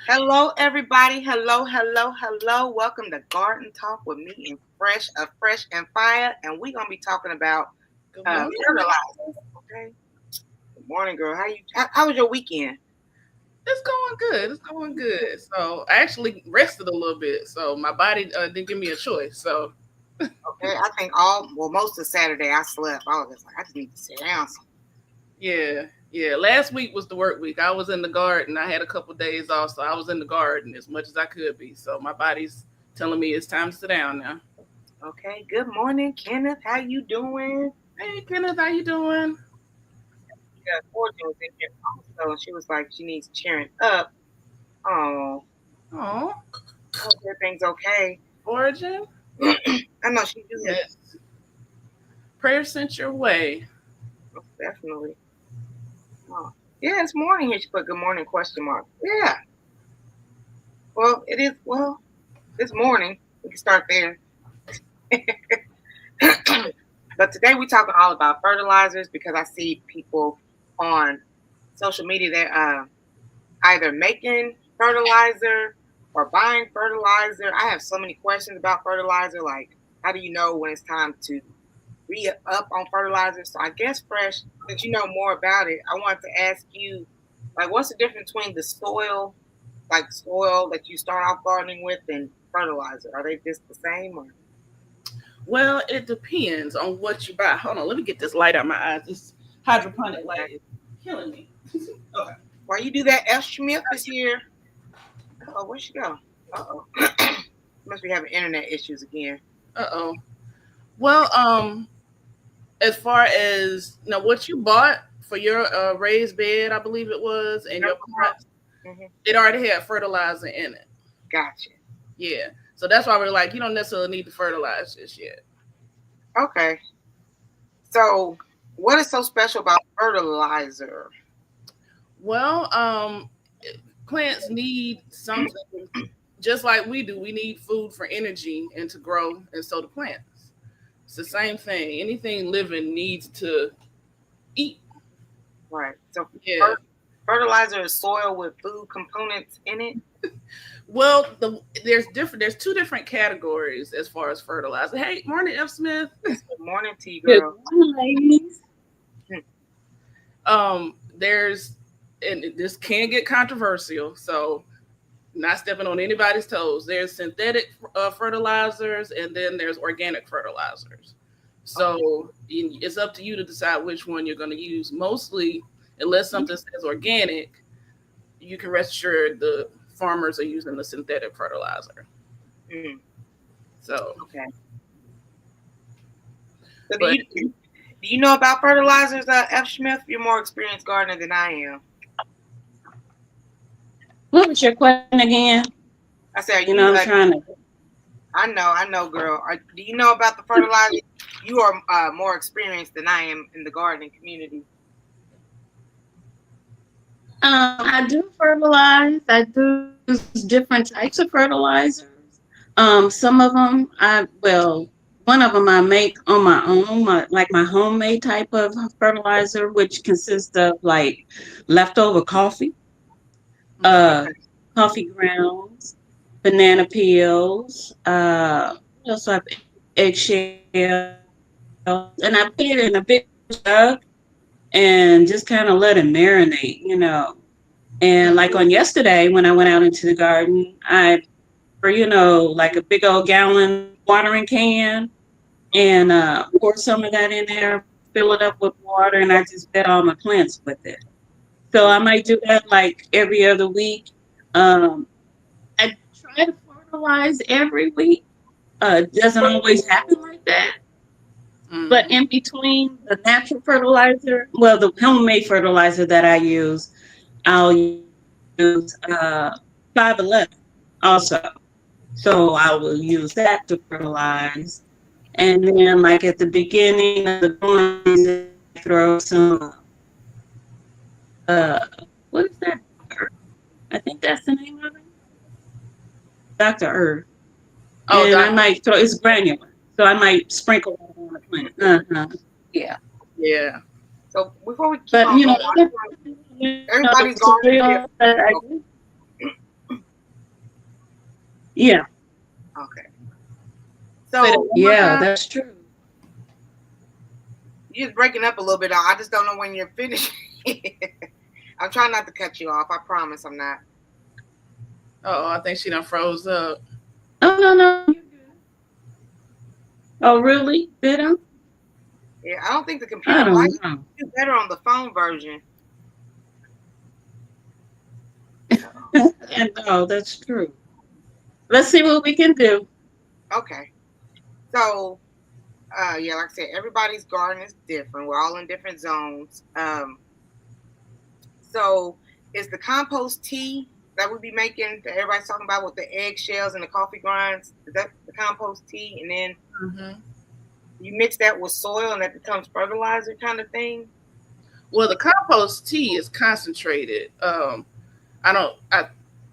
Hello, everybody. Hello. Welcome to Garden Talk with me and Fresh and Fire, and we're gonna be talking about fertilizers. Okay. Good morning, girl. How was your weekend? It's going good. So I actually rested a little bit. So my body didn't give me a choice. So Okay. I think most of Saturday I slept. I was just like, I just need to sit down. yeah. Last week was the work week. I was in the garden. I had a couple of days off, so I was in the garden as much as I could be. So my body's telling me it's time to sit down now. Okay. Good morning, Kenneth. How you doing? Hey Kenneth, how you doing? Yeah, Fortune was in here also, and she was like, she needs cheering up. Oh, Oh, hope everything's okay. Origin. I know she do that. Yes. Prayer sent your way. Most definitely. Oh. Yeah, it's morning here. She put good morning question mark. Yeah. Well, it is. Well, it's morning. We can start there. But today we're talking all about fertilizers because I see people on social media that either making fertilizer or buying fertilizer. I have so many questions about fertilizer. Like, how do you know when it's time to re-up on fertilizer? So I guess, Fresh, since you know more about it, I wanted to ask you, like, what's the difference between the soil, like soil that you start off gardening with, and fertilizer? Are they just the same? Or? Well, it depends on what you buy. Hold on, let me get this light out my eyes. This hydroponic light is killing me. Okay. While you do that, F. Smith is here. Oh, where'd she go? Uh-oh. Must be having internet issues again. Uh-oh. Well, as far as what you bought for your raised bed, I believe it was, and your pots, it already had fertilizer in it. Gotcha. Yeah. So that's why we're like, you don't necessarily need to fertilize this yet. Okay. So what is so special about fertilizer? Well, plants need something just like we do. We need food for energy and to grow, and so do plants. It's the same thing. Anything living needs to eat. Right. So Yeah. fertilizer is soil with food components in it. Well, there's two different categories as far as fertilizer. Hey, morning, F. Smith. Good morning to you, girl. Good morning, ladies. There's, and this can get controversial, so not stepping on anybody's toes. There's synthetic fertilizers, and then there's organic fertilizers. So it's up to you to decide which one you're going to use. Mostly, unless something says organic, you can rest assured the farmers are using the synthetic fertilizer. So okay. So do you know about fertilizers, F. Smith? You're more experienced gardener than I am. What was your question again? I said, I'm trying to. I know, girl. Do you know about the fertilizer? You are more experienced than I am in the gardening community. I do fertilize. I do use different types of fertilizers. Some of them, one of them I make on my own, my homemade type of fertilizer, which consists of like leftover coffee, coffee grounds, banana peels, also have eggshell, and I put it in a big jug and just kind of let it marinate. And like on yesterday when I went out into the garden, I like a big old gallon watering can and pour some of that in there, fill it up with water, and I just fed all my plants with it. So I might do that like every other week. I try to fertilize every week. Doesn't always happen like that. But in between the natural fertilizer, the homemade fertilizer that I use, I'll use 511 also. So I will use that to fertilize. And then like at the beginning of the growing season, throw some, what is that? I think that's the name of it. Dr. Earth. Oh, and I might throw, it's granular. So I might sprinkle it on the plant. Yeah. Yeah. So before we keep but on going, Everybody's garden is soil. different. Yeah, Okay. Say that So one more yeah, time. that's true. you're just breaking up a little bit. I just don't know when you're finished. I'm trying not to cut you off. I promise I'm not. Oh, I think she done froze up. Oh no, no, you're good. Oh really? Better? Yeah, I don't think the computer I might don't know. do better on the phone version. And no, that's true. Let's see what we can do. Okay. So yeah, like I said, everybody's garden is different. We're all in different zones. So is the compost tea that we be making that everybody's talking about with the eggshells and the coffee grinds? Is that the compost tea? And then Mm-hmm. you mix that with soil and that becomes fertilizer kind of thing? Well, the compost tea is concentrated. I don't. I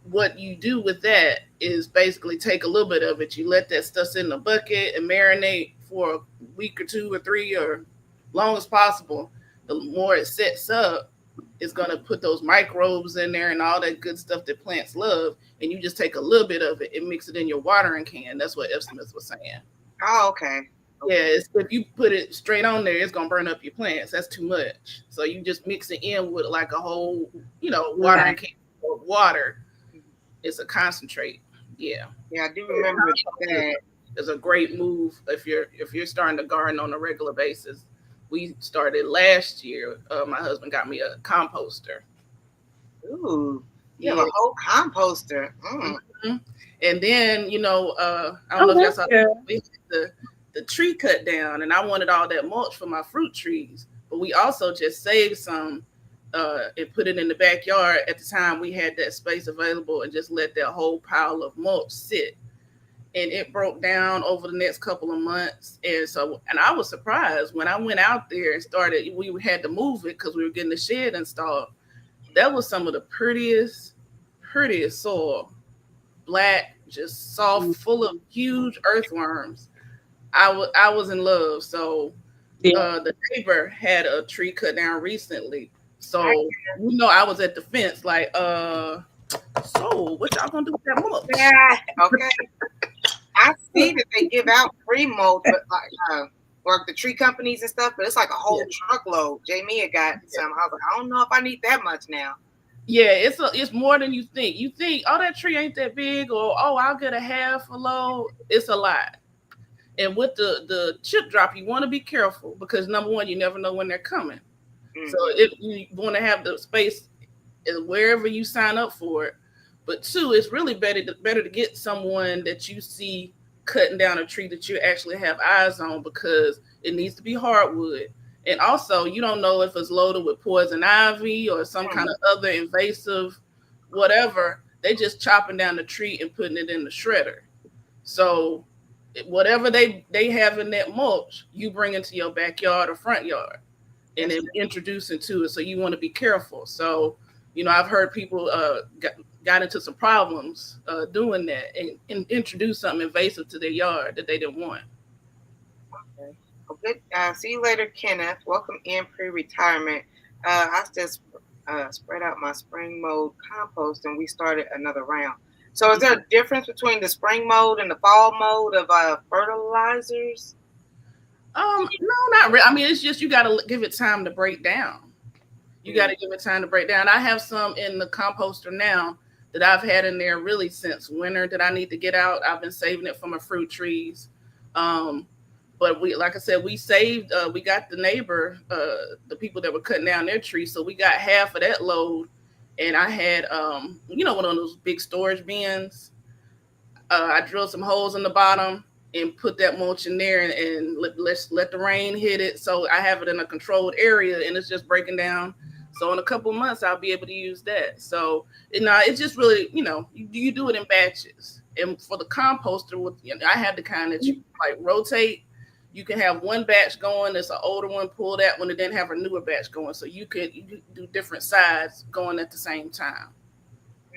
What you do with that is basically take a little bit of it. You let that stuff sit in a bucket and marinate for a week or two or three or long as possible. The more it sets up, it's gonna put those microbes in there and all that good stuff that plants love. And you just take a little bit of it and mix it in your watering can. That's what F. Smith was saying. Oh, okay. Yeah, if you put it straight on there, it's gonna burn up your plants. That's too much. So you just mix it in with like a whole, watering Right. can of water. It's a concentrate. Yeah, Yeah, I do remember that. it's a great move if you're starting to garden on a regular basis. We started last year. My husband got me a composter. Ooh, you have Yeah. a whole composter. hmm And then I don't know Oh, if y'all that's saw good. we had the tree cut down, and I wanted all that mulch for my fruit trees. But we also just saved some and put it in the backyard at the time we had that space available, and just let that whole pile of mulch sit. And it broke down over the next couple of months. And I was surprised when I went out there and started. We had to move it because we were getting the shed installed. That was some of the prettiest soil, black, just soft, full of huge earthworms. I was in love. So Yeah. the neighbor had a tree cut down recently. I, So I was at the fence like, so what y'all gonna do with that mulch? yeah, okay. I see that they give out free mulch, but like or the tree companies and stuff, but it's like a whole truckload. Jamie had got some. I was like, I don't know if I need that much now. Yeah, it's more than you think. You think, oh, that tree ain't that big, or oh, I'll get a half a load. It's a lot. And with the chip drop, you want to be careful because number one, you never know when they're coming. So if you want to have the space wherever you sign up for it. But two, it's really better to get someone that you see cutting down a tree that you actually have eyes on, because it needs to be hardwood. And also, you don't know if it's loaded with poison ivy or some kind of other invasive whatever. They just chopping down the tree and putting it in the shredder. So whatever they have in that mulch, you bring into your backyard or front yard and then introduce into it. So you want to be careful. So, I've heard people got into some problems doing that and introduce something invasive to their yard that they didn't want. Okay. Well, good. See you later, Kenneth. Welcome in pre-retirement. I just spread out my spring mode compost, and we started another round. So, is there a difference between the spring mode and the fall mode of fertilizers? No, not really. I mean, it's just you got to give it time to break down. You got to give it time to break down. I have some in the composter now that I've had in there really since winter that I need to get out. I've been saving it for my fruit trees. But like I said, we saved, we got the neighbor, the people that were cutting down their trees. So we got half of that load. And I had, one of those big storage bins. I drilled some holes in the bottom and put that mulch in there and let the rain hit it. So I have it in a controlled area and it's just breaking down. So in a couple of months, I'll be able to use that. So it's just really, you do it in batches. And for the composter, I have the kind that you like rotate. You can have one batch going. It's an older one. Pull that one and then have a newer batch going. So you do different sides going at the same time.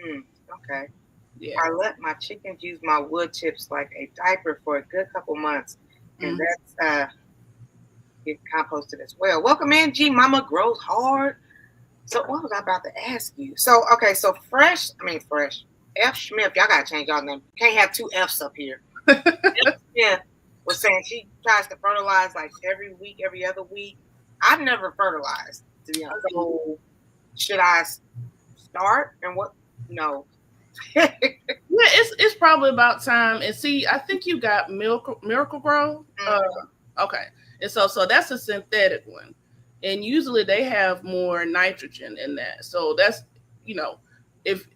Okay. Yeah. I let my chickens use my wood chips like a diaper for a good couple months, and that's get composted as well. Welcome in, G Mama Grows Hard. So what was I about to ask you? So okay, so fresh. F Smith, y'all gotta change y'all name. Can't have two F's up here. F Smith was saying she tries to fertilize like every week, every other week. I've never fertilized, to be honest. So should I start and what? No. Yeah, it's probably about time. And see, I think you got Miracle Grow. Okay, and so that's a synthetic one, and usually they have more nitrogen in that. So that's if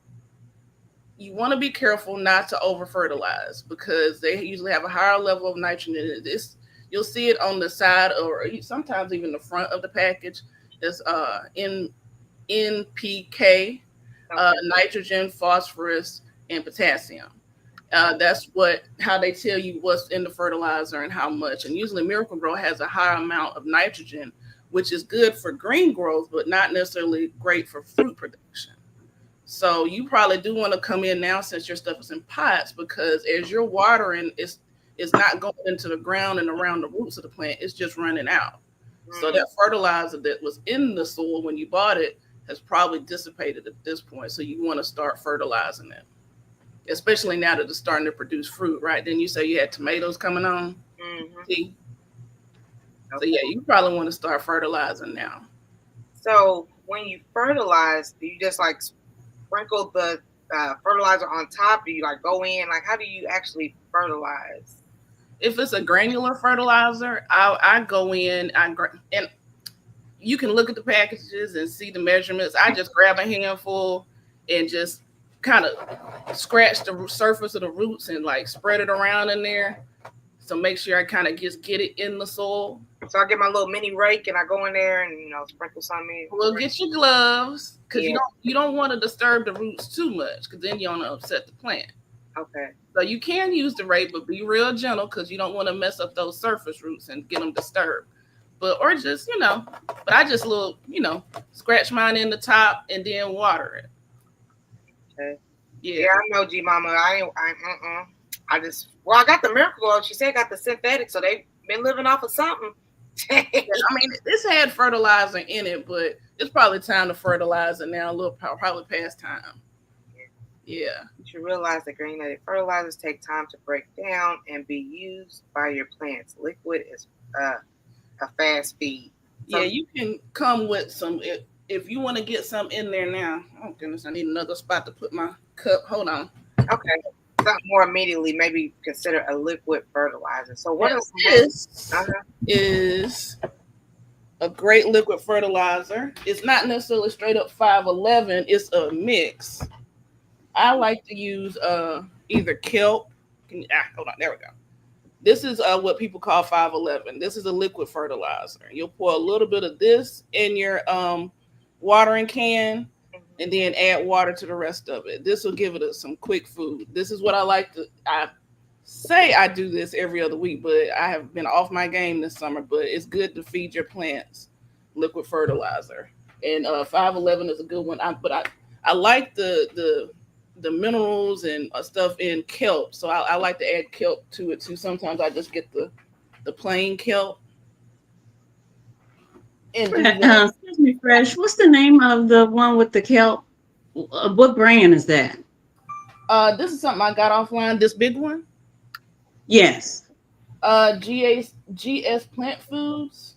you want to be careful not to over fertilize because they usually have a higher level of nitrogen in it. You'll see it on the side or sometimes even the front of the package. It's in NPK, nitrogen, phosphorus, and potassium. That's how they tell you what's in the fertilizer and how much. And usually Miracle Grow has a higher amount of nitrogen, which is good for green growth, but not necessarily great for fruit production. So you probably do want to come in now since your stuff is in pots, because as you're watering, it's not going into the ground and around the roots of the plant. It's just running out. So that fertilizer that was in the soil when you bought it has probably dissipated at this point. So you want to start fertilizing it, especially now that it's starting to produce fruit, right? Then you say you had tomatoes coming on. See? So yeah, you probably want to start fertilizing now. So when you fertilize, do you just like sprinkle the fertilizer on top? Do you like go in? Like, how do you actually fertilize? If it's a granular fertilizer, I go in, and you can look at the packages and see the measurements. I just grab a handful and just kind of scratch the surface of the roots and like spread it around in there. So make sure I kind of just get it in the soil. So I get my little mini rake and I go in there and sprinkle some in. Well, get your gloves because you don't want to disturb the roots too much because then you don't upset the plant. Okay. So you can use the rake, but be real gentle because you don't want to mess up those surface roots and get them disturbed. But I just scratch mine in the top and then water it. Okay. Yeah, I know, G Mama. I got the Miracle Grow. She said got the synthetic, so they've been living off of something. I mean, this had fertilizer in it, but it's probably time to fertilize it now. Probably past time. Yeah. You should realize that granulated fertilizers take time to break down and be used by your plants. Liquid is a fast feed. So, yeah, you can come with some if you want to get some in there now. Oh goodness, I need another spot to put my cup. Hold on. Okay. Something more immediately, maybe consider a liquid fertilizer. So what this is a great liquid fertilizer. It's not necessarily straight up 511. It's a mix. I like to use either kelp. Hold on, there we go. This is what people call 511. This is a liquid fertilizer. You'll pour a little bit of this in your watering can and then add water to the rest of it. This will give it some quick food. This is what I like to, I say I do this every other week, but I have been off my game this summer, but it's good to feed your plants liquid fertilizer. And 511 is a good one. I like the minerals and stuff in kelp. So I like to add kelp to it too. Sometimes I just get the plain kelp. Excuse me, Fresh. What's the name of the one with the kelp? What brand is that? This is something I got offline. This big one? Yes. GS Plant Foods.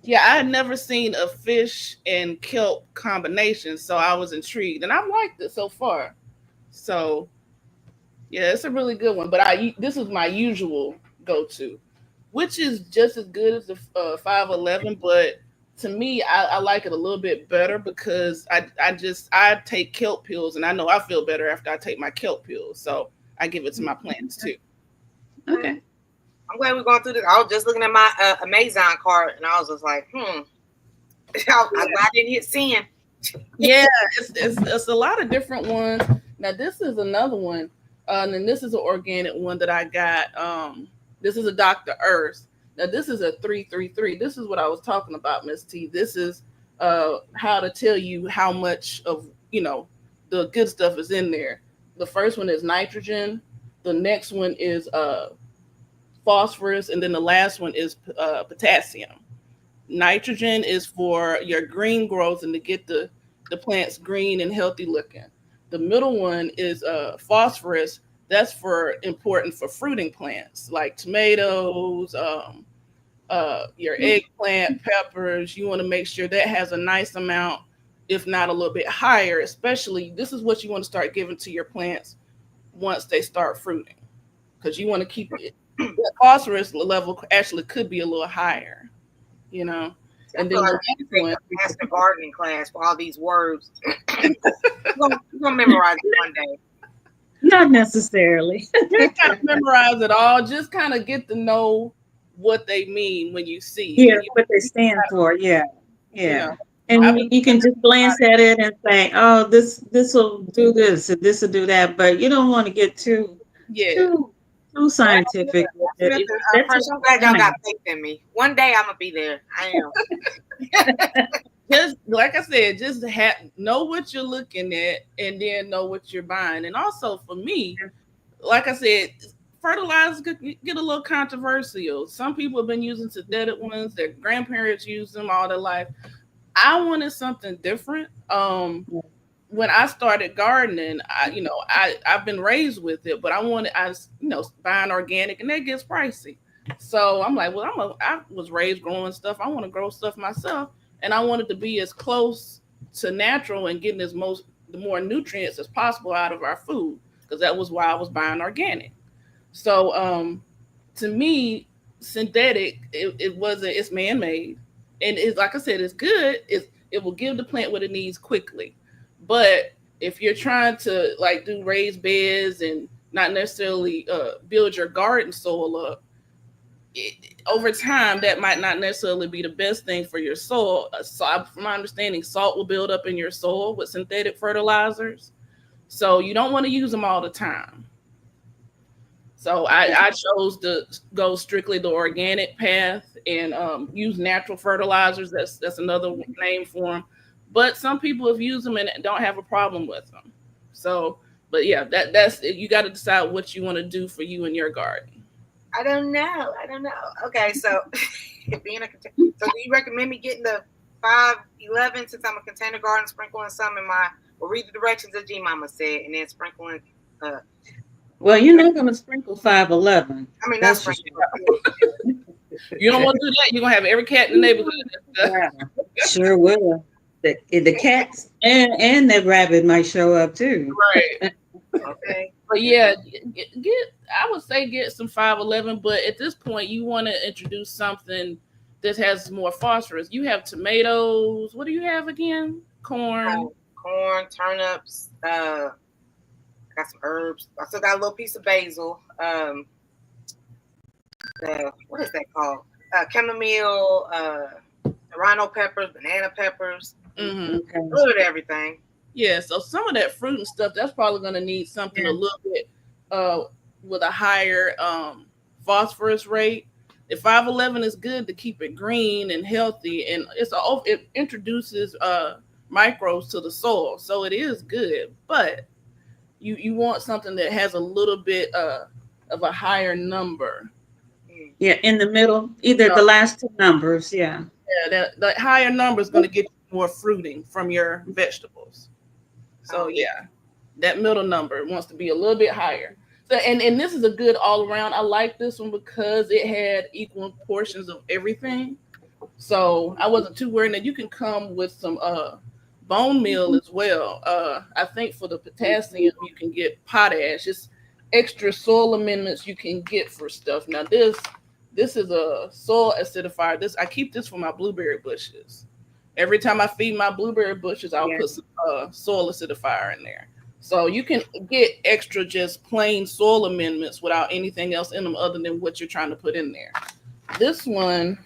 Yeah, I had never seen a fish and kelp combination, so I was intrigued, and I've liked it so far. So, yeah, it's a really good one. But this is my usual go-to, which is just as good as the 511. But to me, I like it a little bit better because I take kelp pills, and I know I feel better after I take my kelp pills. So I give it to my plants too. Okay. I'm glad we're going through this. I was just looking at my Amazon cart, and I was just like, I didn't hit send. Yeah, it's a lot of different ones. Now, this is another one, and this is an organic one that I got. This is a Dr. Earth. Now, this is a 333. This is what I was talking about, Miss T. This is how to tell you how much of, the good stuff is in there. The first one is nitrogen. The next one is phosphorus, and then the last one is potassium. Nitrogen is for your green growth and to get the plants green and healthy looking. The middle one is phosphorus. That's for important for fruiting plants like tomatoes, your eggplant, peppers. You want to make sure that has a nice amount, if not a little bit higher. Especially, this is what you want to start giving to your plants once they start fruiting, because you want to keep it. The phosphorus level actually could be a little higher, you know. I And feel then like the I need next to take one, a master gardening class for all these words. We're gonna memorize it one day. Not necessarily. you kind of memorize it all. Just kind of get to know what they mean when you see Yeah, it. what they stand for. Yeah, You yeah. know, I've And been you can just glance at it and say, "Oh, this will do this, and this will do that." But you don't want to get yeah. too too scientific with it. That's First, just I'm glad y'all beginning. got faith in me. One day I'm gonna be there. I am. Just like I said, just know what you're looking at, and then know what you're buying. And also for me, like I said, fertilizers get a little controversial. Some people have been using synthetic ones. Their grandparents used them all their life. I wanted something different. When I started gardening, I've been raised with it, but I was buying organic, and that gets pricey. So I'm like, well, I was raised growing stuff. I want to grow stuff myself, and I wanted to be as close to natural and getting the more nutrients as possible out of our food, because that was why I was buying organic. So to me, synthetic, it's man made, and it's like I said, it's good. It will give the plant what it needs quickly. But if you're trying to like do raised beds and not necessarily build your garden soil up, over time that might not necessarily be the best thing for your soil. So, from my understanding, salt will build up in your soil with synthetic fertilizers. So you don't want to use them all the time. So I chose to go strictly the organic path and use natural fertilizers. That's another name for them. But some people have used them and don't have a problem with them. So, but yeah, that's you got to decide what you want to do for you in your garden. I don't know. Okay, so being a container. So do you recommend me getting the 511 since I'm a container garden, sprinkling some in my? Well, read the directions that G Mama said, and then sprinkling. Well, you're not going to sprinkle 511. I mean, not That's for sprinkling. sure. You don't want to do that. You're gonna have every cat in the neighborhood. Yeah, sure will. The cats and the rabbit might show up too. Right. Okay. But yeah, I would say get some 511. But at this point, you want to introduce something that has more phosphorus. You have tomatoes. What do you have again? Corn. Corn, turnips. Got some herbs. I still got a little piece of basil. What is that called? Chamomile, rhino peppers, banana peppers, Mm-hmm. Okay. a little bit of everything. Yeah, so some of that fruit and stuff, that's probably going to need something a little bit with a higher phosphorus rate. The 511 is good to keep it green and healthy, and it introduces microbes to the soil, so it is good. But you want something that has a little bit of a higher number. Yeah, in the middle, either the last two numbers. Yeah. Yeah, that higher number is going to get you more fruiting from your vegetables. So yeah, that middle number wants to be a little bit higher. So and this is a good all around. I like this one because it had equal portions of everything. So I wasn't too worried. That you can come with some bone meal as well. I think for the potassium you can get potash. It's extra soil amendments you can get for stuff. Now this is a soil acidifier. I keep this for my blueberry bushes. Every time I feed my blueberry bushes, I'll put some soil acidifier in there. So you can get extra just plain soil amendments without anything else in them other than what you're trying to put in there. This one.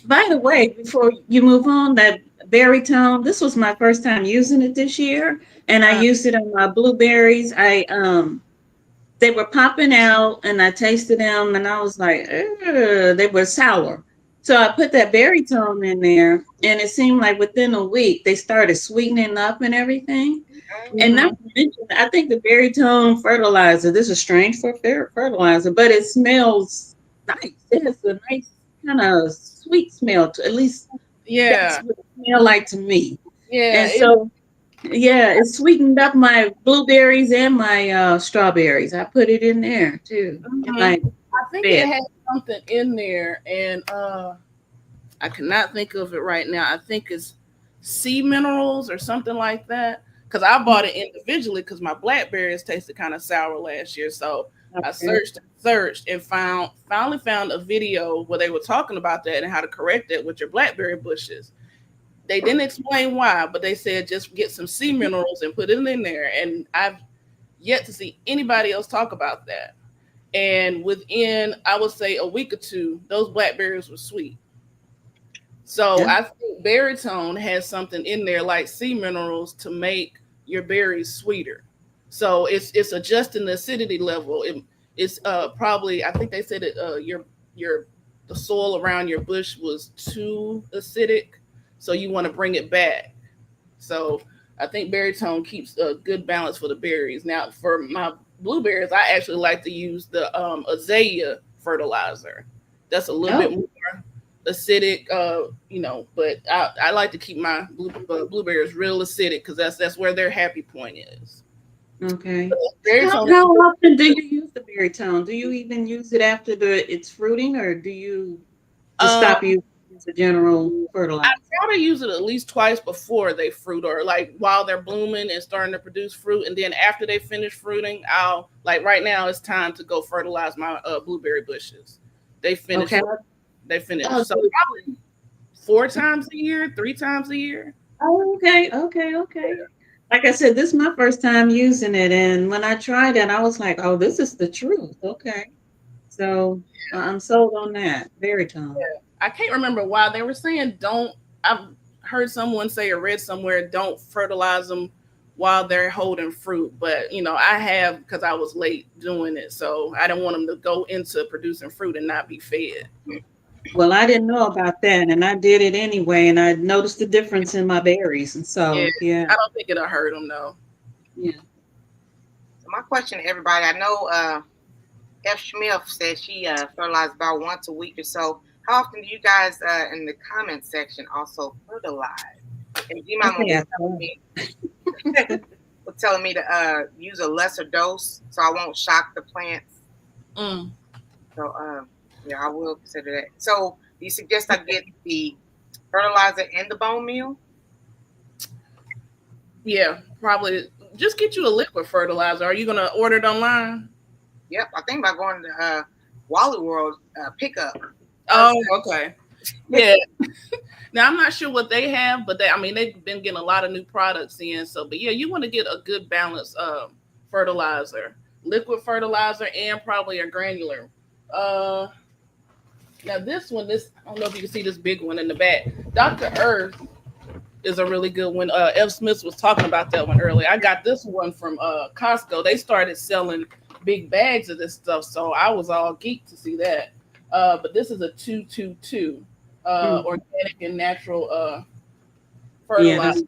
By the way, before you move on, that berry tone, this was my first time using it this year, and I used it on my blueberries. They were popping out, and I tasted them, and I was like, ugh, they were sour. So I put that berry tone in there, and it seemed like within a week they started sweetening up and everything. And not to mention, I think the berry tone fertilizer. This is strange for fertilizer, but it smells nice. It has a nice kind of sweet smell to, at least that's Yeah, what it smell like to me. yeah. And so yeah, it sweetened up my blueberries and my strawberries. I put it in there too in Mhm. my I think it bed. had something in there, and I cannot think of it right now. I think it's sea minerals or something like that. Because I bought it individually because my blackberries tasted kind of sour last year. So I Okay. searched and finally found a video where they were talking about that and how to correct it with your blackberry bushes. They didn't explain why, but they said just get some sea minerals and put it in there. And I've yet to see anybody else talk about that. And within, I would say, a week or two, those blackberries were sweet. So Yeah. I think baritone has something in there like sea minerals to make your berries sweeter. So it's adjusting the acidity level. It's probably, I think they said it your the soil around your bush was too acidic, so you want to bring it back. So I think baritone keeps a good balance for the berries. Now for my blueberries, I actually like to use the azalea fertilizer. That's a little bit Oh, more acidic, but I like to keep my blueberries real acidic because that's where their happy point is. okay. Baritone, How often do you use the berry tone? Do you even use it after it's fruiting, or do you just um, stop using it as a general I fertilizer? try to use it at least twice before they fruit, or like while they're blooming and starting to produce fruit, and then after they finish fruiting, I'll like right now it's time to go fertilize my blueberry bushes. They finish, Okay. they finish. Oh, So probably 4 times a year, 3 times a year. okay. Like I said, this is my first time using it, and when I tried it, I was like, "Oh, this is the truth." Okay, so I'm sold on that. Berry tone. I can't remember why they were saying don't. I've heard someone say or read somewhere don't fertilize them while they're holding fruit, but I have because I was late doing it, so I didn't want them to go into producing fruit and not be fed. Well, I didn't know about that, and I did it anyway, and I noticed the difference in my berries, and Yeah, so yeah, I don't think it'll hurt them though. yeah. So my question to everybody, I know F. Smith said she fertilized about once a week or so. How often do you guys in the comment section also fertilize? And do you mind Okay, I telling thought. me telling me to use a lesser dose so I won't shock the plants? Mm, So yeah, I will consider that. So do you suggest I get the fertilizer and the bone meal? yeah, probably just get you a liquid fertilizer. Are you gonna order it online? Yep, I think about going to Wally World pickup. Oh, okay. Yeah. Now I'm not sure what they have, but I mean they've been getting a lot of new products in. So, but yeah, you want to get a good balance fertilizer, liquid fertilizer, and probably a granular. Uh, Now this I don't know if you can see this big one in the back. Dr. Earth is a really good one. F. Smith was talking about that one earlier. I got this one from Costco. They started selling big bags of this stuff, so I was all geeked to see that. But this is a 222 Mm, organic and natural yeah, fertilizer. that's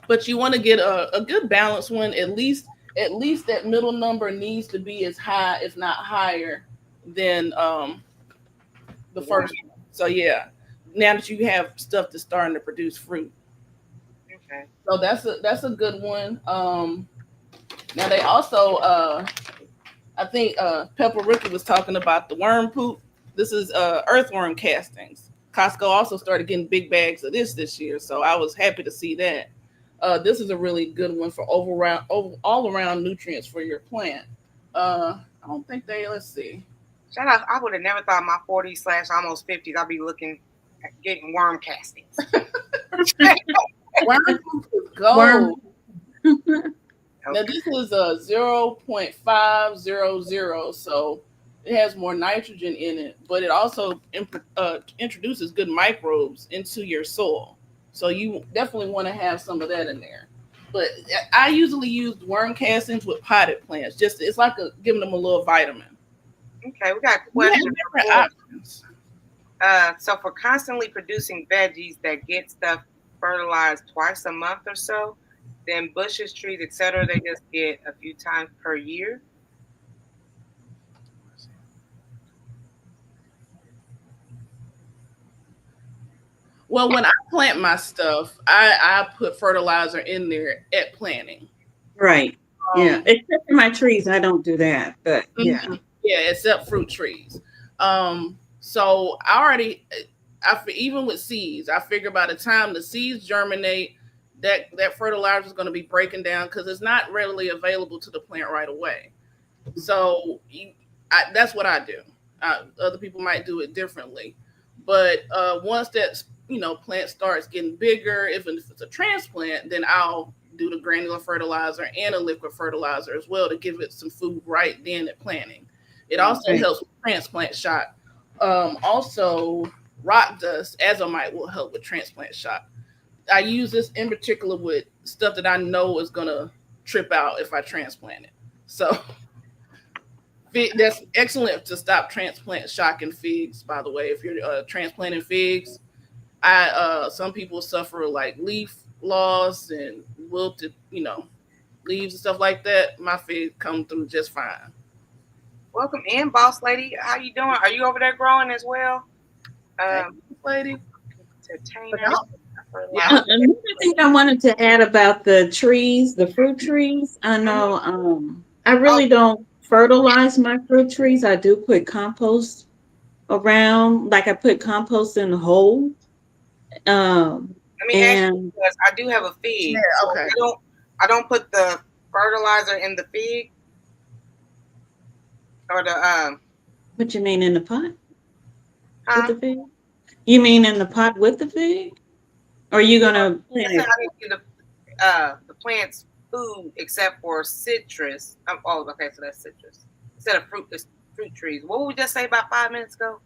But you want to get a good balanced one. At least that middle number needs to be as high, if not higher, than the One. first one. So yeah, now that you have stuff that's starting to produce fruit, Okay. so that's a good one. Now they also I think Pepper Ricky was talking about the worm poop. This is earthworm castings. Costco also started getting big bags of this year, so I was happy to see that. This is a really good one for all around nutrients for your plant. I don't think they. Let's see. Shout out! I would have never thought my 40s slash almost 50s. I'd be looking at getting worm castings. Worm poop is worm. gold. Now Okay. this is a 0.500, so it has more nitrogen in it, but it also introduces good microbes into your soil. So you definitely want to have some of that in there. But I usually use worm castings with potted plants. Just it's like giving them a little vitamin. Okay, we got a You have question different for options. so for constantly producing veggies that get stuff fertilized twice a month or so, then bushes, trees, etc., they just get a few times per year. Well, when I plant my stuff, I put fertilizer in there at planting. Right. Yeah. Um, Except for my trees, I don't do that. But yeah. yeah, except fruit trees. So I already, even with seeds, I figure by the time the seeds germinate, that fertilizer is going to be breaking down because it's not readily available to the plant right away. So that's what I do. Other people might do it differently, but once that plant starts getting bigger, even if it's a transplant, then I'll do the granular fertilizer and a liquid fertilizer as well to give it some food right then at planting. It also Right. helps with transplant shock. Also, rock dust, azomite will help with transplant shock. I use this in particular with stuff that I know is gonna trip out if I transplant it. So that's excellent to stop transplant shock in figs. By the way, if you're transplanting figs, I some people suffer like leaf loss and wilted, leaves and stuff like that. My figs come through just fine. Welcome in, boss lady. How you doing? Are you over there growing as well? Thank Um, you, lady. Entertainer. Yeah. Another thing I wanted to add about the trees, the fruit trees, I know I Oh, really don't fertilize my fruit trees. I do put compost around, like I put compost in the hole. Um, let me ask you and because I do have a Yeah. fig, so Okay. I don't put the fertilizer in the fig or the what you mean in the pot with huh? the fig? You mean in the pot with the fig? Or are you gonna I plant said it? I didn't get the plant's food except for citrus. Oh, okay, so that's citrus instead of fruit. It's fruit trees. What did we just say about 5 minutes ago?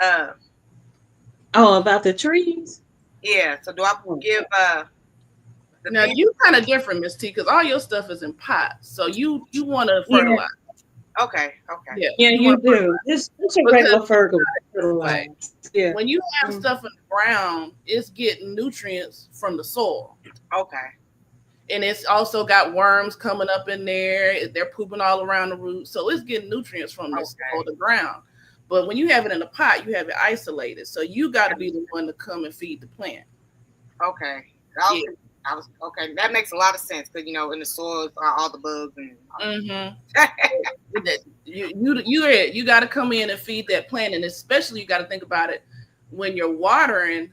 Uh, Oh, about the trees? yeah. So do I Oh, give the Now fig? you kind of different, Miss T, because all your stuff is in pots. So you want to yeah, fertilize. Okay, okay, Yeah, yeah, you you want to do. Just a fertilize regular this way. fertilizer. Yeah. When you have Mm. stuff in the ground, it's getting nutrients from the soil. okay, And it's also got worms coming up in there. They're pooping all around the roots. So it's getting nutrients from this okay, or the ground. But when you have it in a pot, you have it isolated. So you got to be the one to come and feed the plant. okay. I was, Yeah. I was okay. That makes a lot of sense because in the soil are all the bugs and. Mm-hmm. That you got to come in and feed that plant, and especially you got to think about it when you're watering.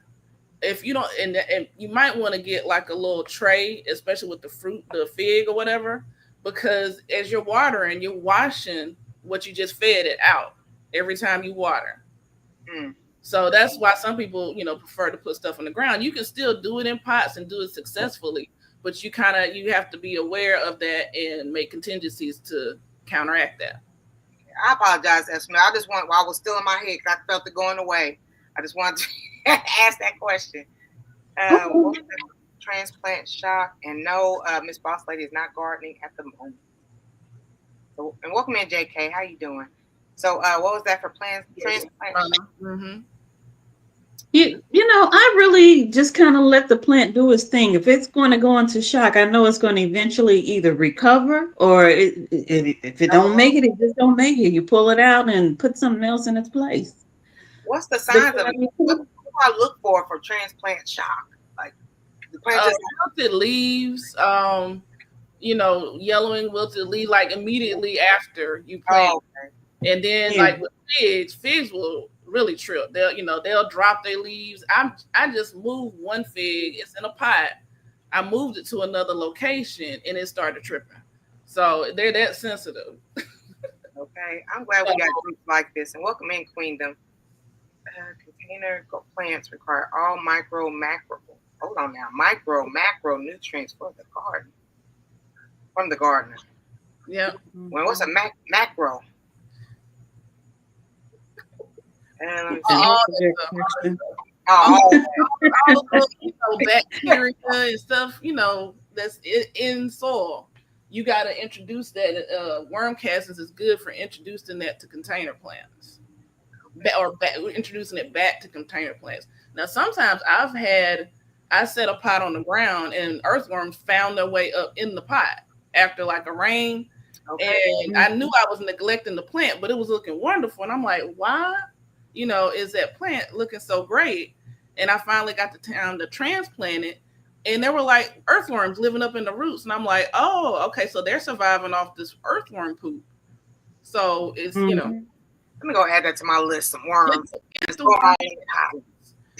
If you don't, and you might want to get like a little tray, especially with the fruit, the fig or whatever, because as you're watering, you're washing what you just fed it out every time you water. Mm, So that's why some people, prefer to put stuff on the ground. You can still do it in pots and do it successfully, but you have to be aware of that and make contingencies to counteract that. I apologize, Esme. I just want while I was still in my head, 'cause I felt it going away. I just wanted to ask that question. What was Okay. the transplant shock? And no, Miss Boss Lady is not gardening at the moment. So, and welcome in, JK. How you doing? So, what was that for plants? Transplant shock. Mm-hmm. I really just kind of let the plant do its thing. If it's going to go into shock, I know it's going to eventually either recover or if it don't Oh, make it, it just don't make it. You pull it out and put something else in its place. what's the But signs of it? What do I look for transplant shock? Like the plant just Wilted leaves, yellowing wilted leaves like immediately after you plant. oh, okay. And then yeah, like with figs will really trip. They'll drop their leaves. I just moved one fig. It's in a pot. I moved it to another location and it started tripping. So they're that sensitive. Okay, I'm glad we got groups like this. And welcome in, Queendom. Container plants require all micro macro. Hold on now, micro macro nutrients for the garden from the gardener. Yeah. Well, what's a macro? And let me see. All that's a that good stuff. question. Oh, All the bacteria and stuff, that's in soil. You got to introduce that. Worm castings is good for introducing that to container plants, introducing it back to container plants. Now, sometimes I set a pot on the ground and earthworms found their way up in the pot after like a rain. okay. And I knew I was neglecting the plant, but it was looking wonderful. And I'm like, why, is that plant looking so great? and I finally got the time to transplant it. And there were like earthworms living up in the roots, and I'm like, oh, okay, so they're surviving off this earthworm poop. So it's Mhm. Let me go add that to my list. Some worms. Get the worms.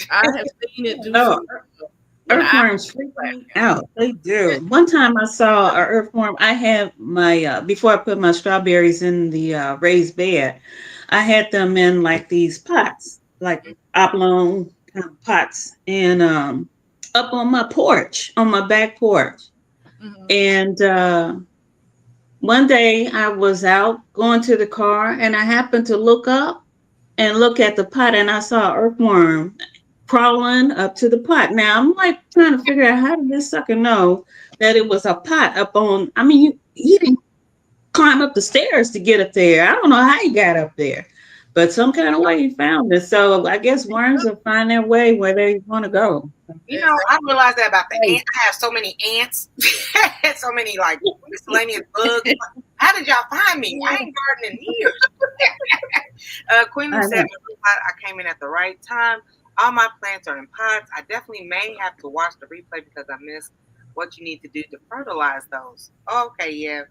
I have seen it do Oh, some. earthworms freak me out. They do. One time I saw an earthworm. I had my before I put my strawberries in the raised bed, I had them in like these pots, like oblong kind of pots, and up on my porch, on my back porch. Mhm. And one day I was out going to the car, and I happened to look up and look at the pot, and I saw an earthworm crawling up to the pot. Now I'm like trying to figure out how did this sucker know that it was a pot up on. I mean, he didn't climb up the stairs to get up there. I don't know how he got up there, but some kind of way he found it. So I guess worms will find their way where they want to go. You know, I realized that about the ants. I have so many ants, so many like miscellaneous bugs. How did y'all find me? I ain't gardening years. Queen I said, know. I came in at the right time. All my plants are in pots. I definitely may have to watch the replay because I missed what you need to do to fertilize those. Okay, yeah.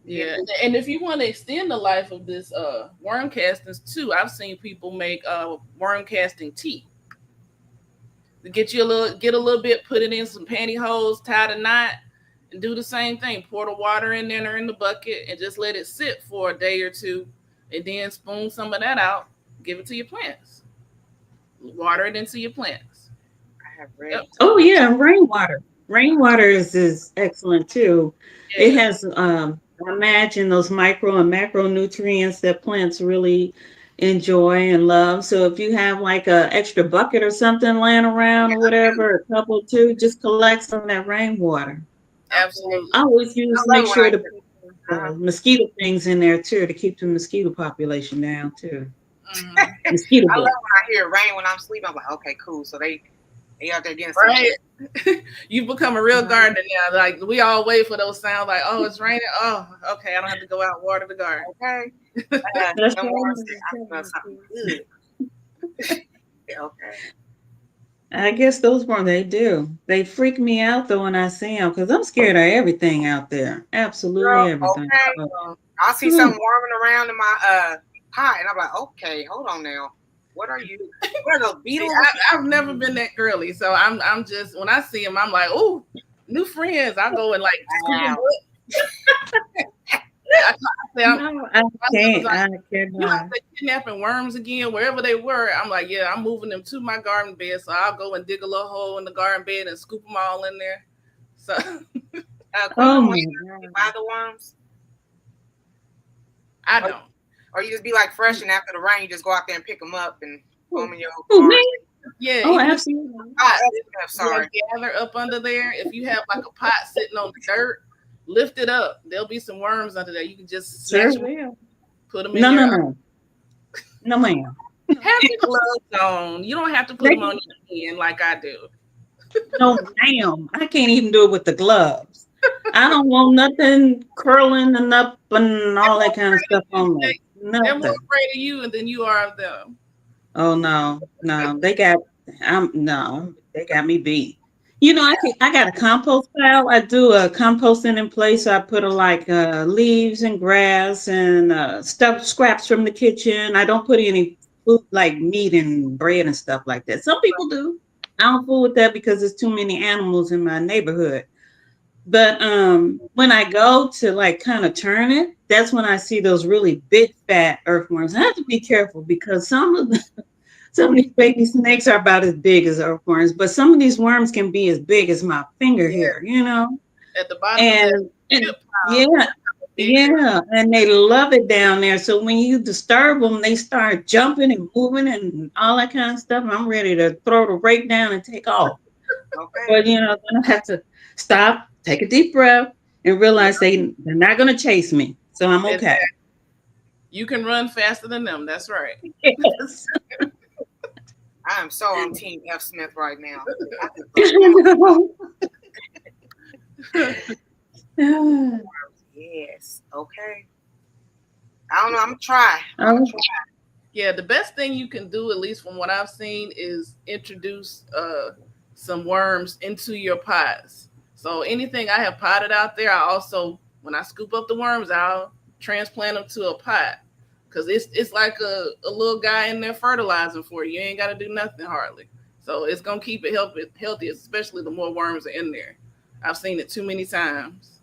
Yeah, and if you want to extend the life of this worm castings too, I've seen people make worm casting tea. Get you get a little bit, put it in some pantyhose, tie the knot, and do the same thing. Pour the water in there or in the bucket, and just let it sit for a day or two, and then spoon some of that out. Give it to your plants. Water it into your plants. I have read. Yep. Oh yeah, and rainwater. Rainwater is excellent too. It Yeah. has I imagine those micro and macronutrients that plants really enjoy and love. So if you have like a extra bucket or something laying around or whatever, a couple too, just collect some of that rainwater. I Absolutely. always use I make love when sure I to hear. put mosquito things in there too to keep the mosquito population down too. Mhm. Mosquito I love bug. when I hear rain when I'm sleeping. I'm like, okay, cool. So they out there getting some. Right. You've become a real gardener now. Like we all wait for those sounds like, oh, it's raining. Oh, okay. I don't have to go out and water the garden. Okay. That's No more. I smell right. something good. Okay. I guess those ones they do. They freak me out though when I see them because I'm scared of everything out there. Absolutely Girl, everything. okay. So, I'll see hmm. something warming around in my pot, and I'm like, okay, hold on now. What are you? What are those See, beetles? I've never been that girly, so I'm just when I see them, I'm like, oh, new friends. I go and like scoop them Wow. up. I say, No, I my son was can't. like, I you cannot. out there kidnapping worms again, wherever they were. I'm like, yeah, I'm moving them to my garden bed, so I'll go and dig a little hole in the garden bed and scoop them all in there. So Queen, Oh when my you buy God. the worms, I or, don't. or you just be like fresh, and after the rain, you just go out there and pick them up and throw them in your Who, garden. me? Yeah, Oh, even if absolutely. Ah, you sorry. gather up under there, if you have like a pot sitting on the dirt, lift it up. There'll be some worms under there. You can just Sure snatch them, will. put them in No, no, your. no. No, ma'am. Have your gloves on. You don't have to put them on your hand like I do. No, ma'am. I can't even do it with the gloves. I don't want nothing curling and up and They're all more that kind of afraid stuff of you. on me. They're more Nothing. afraid of you than you are of them. Oh no, no. They got no, they got me beat. You know, I got a compost pile. I do a composting in place. I put a like leaves and grass and stuff scraps from the kitchen. I don't put any food like meat and bread and stuff like that. Some people do. I don't fool with that because there's too many animals in my neighborhood. But when I go to like kind of turn it, that's when I see those really big fat earthworms. I have to be careful because some of these baby snakes are about as big as earthworms, but some of these worms can be as big as my finger Yeah. here, you know? At the bottom of that And chip yeah, pile, that's how big they are. yeah, and they love it down there. So when you disturb them, they start jumping and moving and all that kind of stuff. I'm ready to throw the rake down and take off. Okay. But you know, then I have to stop, take a deep breath, and realize they're not gonna chase me. So I'm okay. Exactly. You can run faster than them. That's right. Yes. I am so on Team F. Smith right now. I just yes. Okay. I don't know. I'm gonna try. I'm gonna try. Yeah, the best thing you can do, at least from what I've seen, is introduce some worms into your pots. So anything I have potted out there, I also, when I scoop up the worms, I'll transplant them to a pot because it's like a little guy in there fertilizing for you. You ain't got to do nothing hardly. So it's gonna keep it healthy, especially the more worms are in there. I've seen it too many times.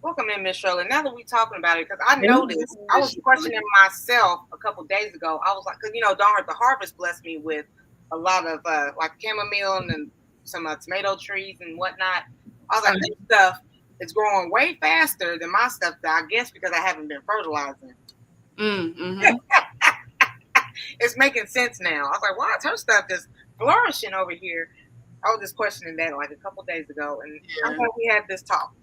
Welcome in, Miss Shirley. Now that we're talking about it, because I Thank noticed, I was you. questioning myself a couple days ago. I was like, because Darn the Harvest blessed me with a lot of like chamomile and some tomato trees and whatnot. I was like, this stuff is growing way faster than my stuff. I guess because I haven't been fertilizing. Mm-hmm. It's making sense now. I was like, why is her stuff just flourishing over here? I was just questioning that like a couple days ago, and I'm glad we had this talk.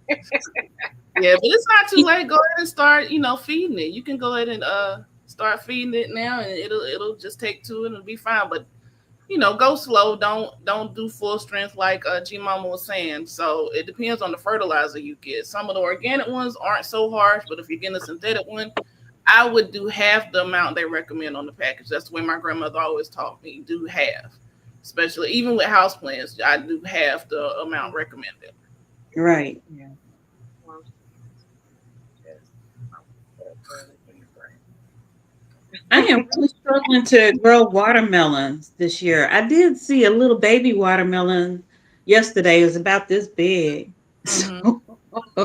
Yeah, but it's not too late. Go ahead and start, feeding it. You can go ahead and start feeding it now, and it'll just take to it and it'll be fine. But go slow. Don't do full strength like G Mama was saying. So it depends on the fertilizer you get. Some of the organic ones aren't so harsh, but if you're getting a synthetic one, I would do half the amount they recommend on the package. That's the way my grandmother always taught me. Do half, especially even with houseplants. I do half the amount recommended. Right. Yeah. I am really struggling to grow watermelons this year. I did see a little baby watermelon yesterday. It was about this big. Mm-hmm.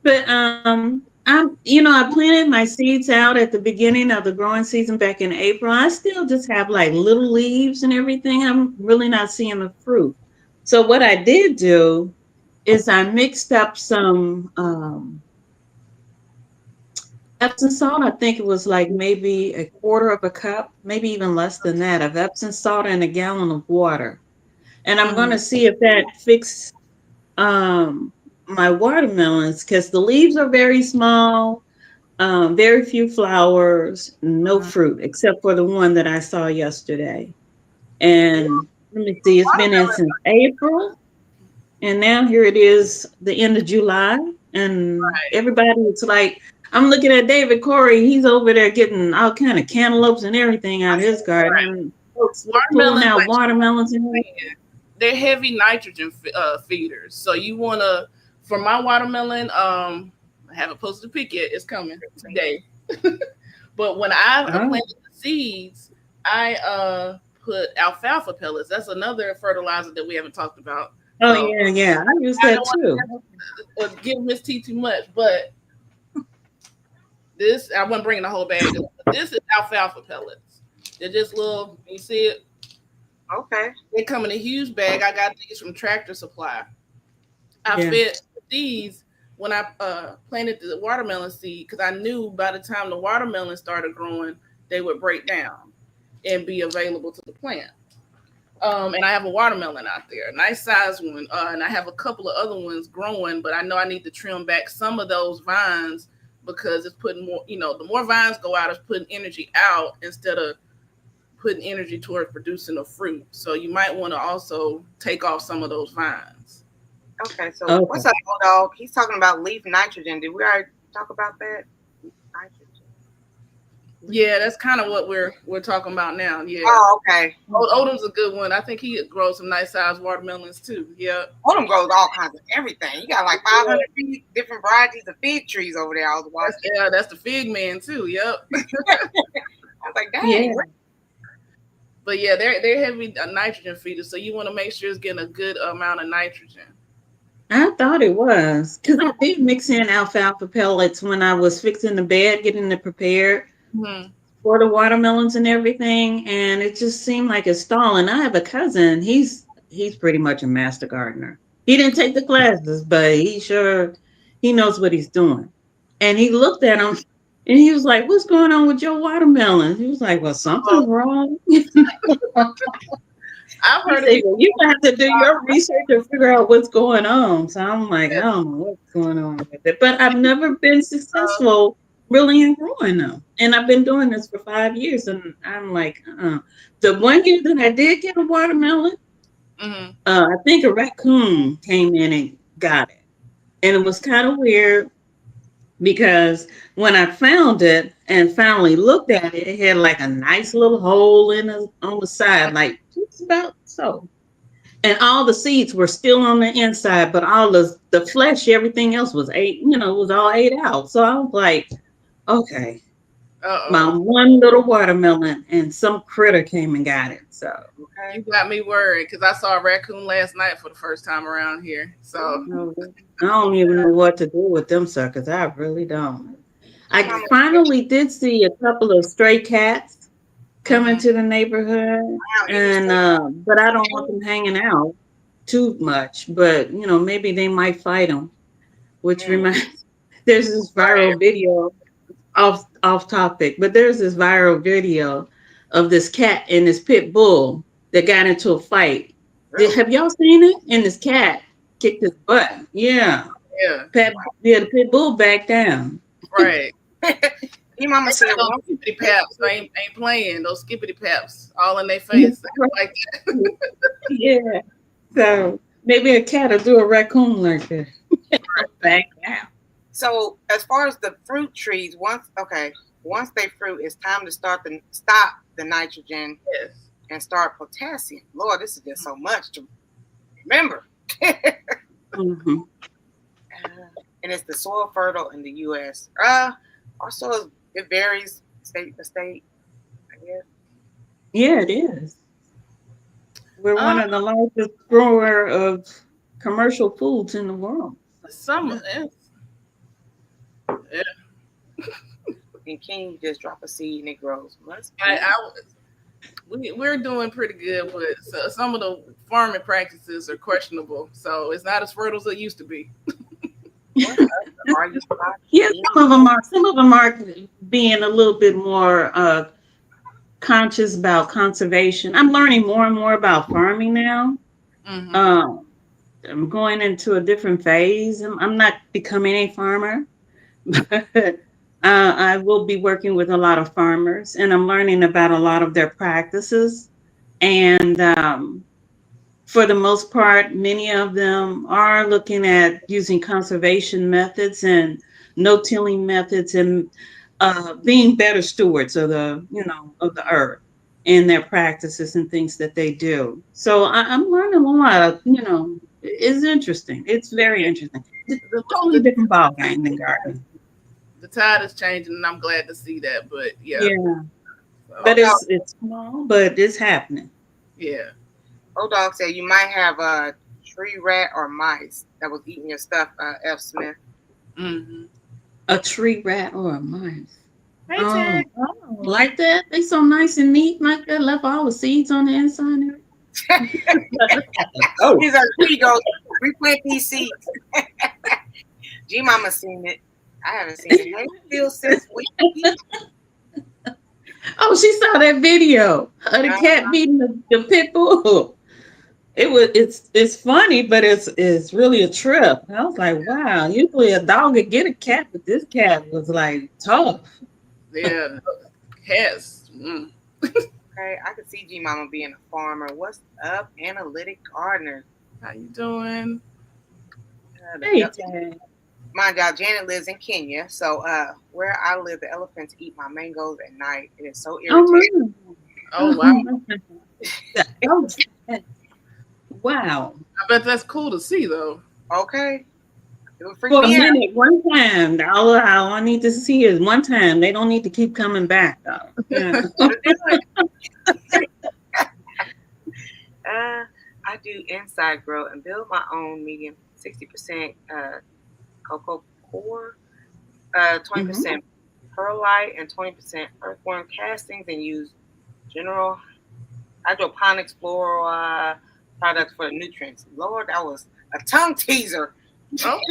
But I planted my seeds out at the beginning of the growing season back in April. I still just have like little leaves and everything. I'm really not seeing the fruit. So what I did do is I mixed up some Epsom salt. I think it was like maybe a quarter of a cup, maybe even less than that, of Epsom salt in a gallon of water. And I'm going Mm-hmm. to see if that fixes um, my watermelons because the leaves are very small, very few flowers, no Mm-hmm. fruit except for the one that I saw yesterday. And let me see, it's been in since April. And now here it is, the end of July, and everybody's like, I'm looking at David Corey. He's over there getting all kind of cantaloupes and everything out of his garden, and folks pulling Watermelons, out like watermelons and everything. they're heavy nitrogen feeders. So you want to, for my watermelon, I haven't posted a pic yet. It's coming today. But when I Oh, planted the seeds, I put alfalfa pellets. That's another fertilizer that we haven't talked about. oh So yeah, yeah. I use I that don't want too. to give Miss T too much, but this I wasn't bringing the whole bag. This is alfalfa pellets. They're just little. You see it? Okay. They come in a huge bag. I got these from Tractor Supply. I Yeah, fed these when I planted the watermelon seed because I knew by the time the watermelon started growing, they would break down and be available to the plant. And I have a watermelon out there, a nice size one, and I have a couple of other ones growing, but I know I need to trim back some of those vines because it's putting more. The more vines go out, it's putting energy out instead of putting energy towards producing a fruit. So you might want to also take off some of those vines. Okay. So okay. what's up, dog? He's talking about leaf nitrogen. Did we already talk about that? Leaf nitrogen. Yeah, that's kind of what we're talking about now. Yeah, Oh, okay. Odom's a good one. I think he grows some nice sized watermelons too. Yeah, Odom grows all kinds of everything. You got like 500 different varieties of fig trees over there. I was watching. that's the fig man too. Yep. I was like, Yeah, dang. But yeah, they're heavy nitrogen feeders, so you want to make sure it's getting a good amount of nitrogen. I thought it was because I did mix in alfalfa pellets when I was fixing the bed, getting it prepared Hmm. for the watermelons and everything, and it just seemed like it's stalling. I have a cousin. He's pretty much a master gardener. He didn't take the classes, but he knows what he's doing. And he looked at him and he was like, "What's going on with your watermelon?" He was like, "Well, something's Well, wrong." I've He heard of said, people. "Well, you have to do your research and figure out what's going on." So I'm like, I don't know what's going on with it, but I've never been successful really in growing them. And I've been doing this for 5 years, and I'm like, the one year that I did get a watermelon, Mm-hmm. I think a raccoon came in and got it, and it was kind of weird. because when I found it and finally looked at it, it had like a nice little hole on the side, like just about so. And all the seeds were still on the inside, but all the flesh, everything else was was all ate out. So I was like, okay, my Uh-oh. one little watermelon, and some critter came and got it. So You Okay. got me worried because I saw a raccoon last night for the first time around here. So no, I don't even know what to do with them suckers. I really don't. G I Mama, finally did see a couple of stray cats come mhm. into the neighborhood, wow, even and straight but I don't want them hanging out too much. But maybe they might fight them. Which mm, reminds, there's this Right. viral video off topic, but there's this viral video of this cat and this pit bull that got into a fight. really? Have y'all seen it? And this cat kicked his butt. Yeah, Yeah. yeah, the pit bull backed down. Right. G Mama They said got those once skippity paps. They ain't playing. Those skippity paps all in their face. Like Yeah, so maybe a cat will do a raccoon like that. Back down. so as far as the fruit trees, once they fruit, it's time to stop the nitrogen yes. and start potassium. Lord, this is just so much to remember. Hmm. And it's the soil fertile in the U.S. Our soil, it varies state to state, I guess. Yeah, it is. We're one Um, of the largest grower of commercial foods in the world. some Yeah. yeah, And can you just drop a seed and it grows? Must be. I we're doing pretty good, but some of the farming practices are questionable. So it's not as fertile as it used to be. What are you Yeah, talking? some of them are being a little bit more conscious about conservation. I'm learning more and more about farming now. Hmm. Um, I'm going into a different phase. I'm not becoming a farmer, but I will be working with a lot of farmers, and I'm learning about a lot of their practices. And for the most part, many of them are looking at using conservation methods and no-tilling methods, and being better stewards of the earth in their practices and things that they do. So I'm learning a lot. It's interesting. It's very Yeah. interesting. It's The, a totally the different ball game than gardening. the tide is changing, and I'm glad to see that. But yeah, Yeah, so, Oh but dog, it's small, but it's happening. yeah. oh dog said you might have a tree rat or mice that was eating your stuff. F. Smith. Hmm. A tree rat or a mice. Hey, Ted. Oh, like that? They so nice and neat like that. Left all the seeds on the inside and everything. Oh, He's like, here you go. Replant these seeds. G Mama seen it. I haven't seen it. Hey, still since we. oh, she saw that video of the cat beating the pit bull. It's funny, but it's really a trip. I was like, wow. Usually a dog would get a cat, but this cat was like tough. Yeah, cats. Mm. Okay, I could see G Mama being a farmer. What's up, analytic gardener? How you doing? Hey, Yep. Tad. Mind y'all, Janet lives in Kenya, so where I live, the elephants eat my mangoes at night. It is so Oh irritating. my. Oh wow. Oh, wow. I bet that's cool to see, though. Okay, it would freak For a me out. minute, one time. All I need to see is one time. They don't need to keep coming back though. Yeah. I do inside grow and build my own medium, 60% cocoa core, 20% perlite, and 20% earthworm castings, and use general hydroponics floral products for the nutrients. Lord, that was a tongue teaser. Okay.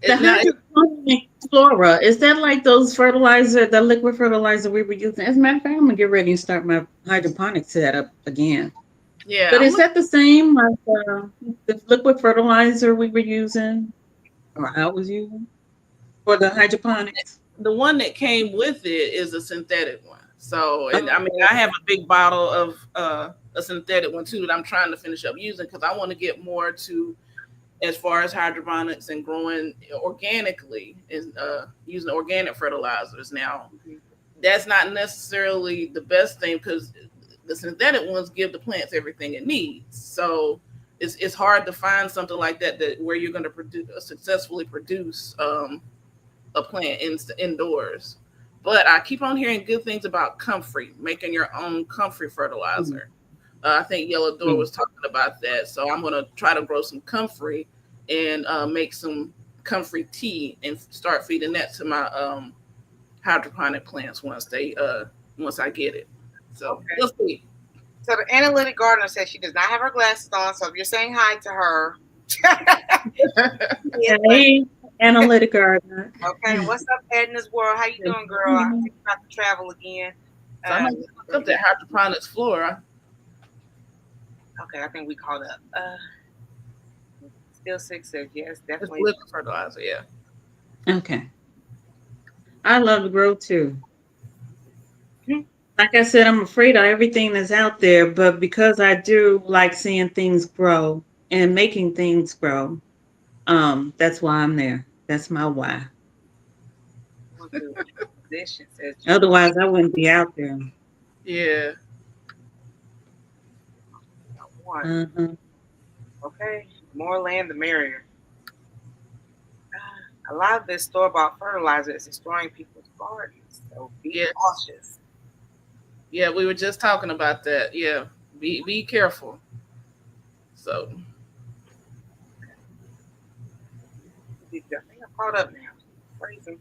The Now, hydroponic flora, is that like those fertilizer, the liquid fertilizer we were using? As a matter of fact, I'm gonna get ready and start my hydroponic setup again. yeah, But is that the same like the liquid fertilizer we were using or I was using for the hydroponics? the one that came with it is a synthetic one. So, and I mean, Oh, I have a big bottle of a synthetic one too that I'm trying to finish up using because I want to get more to as far as hydroponics and growing organically is using organic fertilizers. Now, Mhm. that's not necessarily the best thing because the synthetic ones give the plants everything it needs. So it's hard to find something like that where you're going to successfully produce a plant indoors. But I keep on hearing good things about comfrey, making your own comfrey fertilizer. I think Yellow Door was talking about that. So I'm going to try to grow some comfrey and make some comfrey tea and start feeding that to my hydroponic plants once I get it. So Okay. we'll see. So the analytic gardener says she does not have her glasses on. So if you're saying hi to her, yes, but Hey, analytic gardener. okay. What's up, Edna's world? How you doing, girl? I think about to travel again. So I'm gonna look up that hydroponics floor. Okay, I think we called up. Still 6 says yes, It's definitely. liquid fertilizer, yeah. Okay. I love to grow too. Hmm. Like I said, I'm afraid of everything that's out there, but because I do like seeing things grow and making things grow, that's why I'm there. That's my why. Position says Otherwise, I wouldn't be out there. Yeah. one. Uh-huh. Okay, more land the merrier. A lot of this store-bought fertilizer is destroying people's gardens, so be Yes. cautious. Yeah, we were just talking about that. Yeah. Be careful. So I think I'm caught up now. Crazy.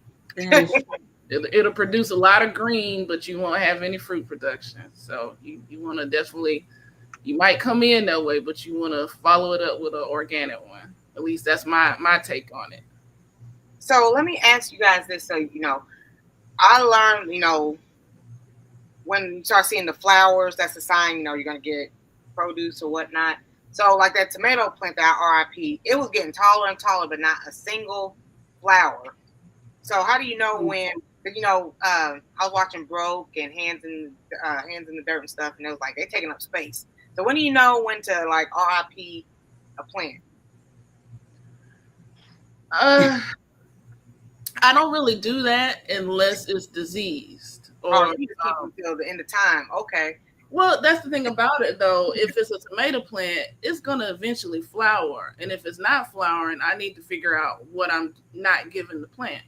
it'll produce a lot of green, but you won't have any fruit production. So you want to definitely, you might come in that way, but you want to follow it up with an organic one. At least that's my take on it. So let me ask you guys this. So I learned when you start seeing the flowers, that's a sign you're gonna get produce or whatnot. So like that tomato plant that RIP, it was getting taller and taller, but not a single flower. So how do you know when? I was watching Broke and Hands in the Dirt and stuff, and it was like they're taking up space. So when do you know when to like RIP a plant? Uh, I don't really do that unless it's diseased Oh, or you just keep until the end of time. Okay. well, that's the thing about it though. If it's a tomato plant, it's gonna eventually flower, and if it's not flowering, I need to figure out what I'm not giving the plant.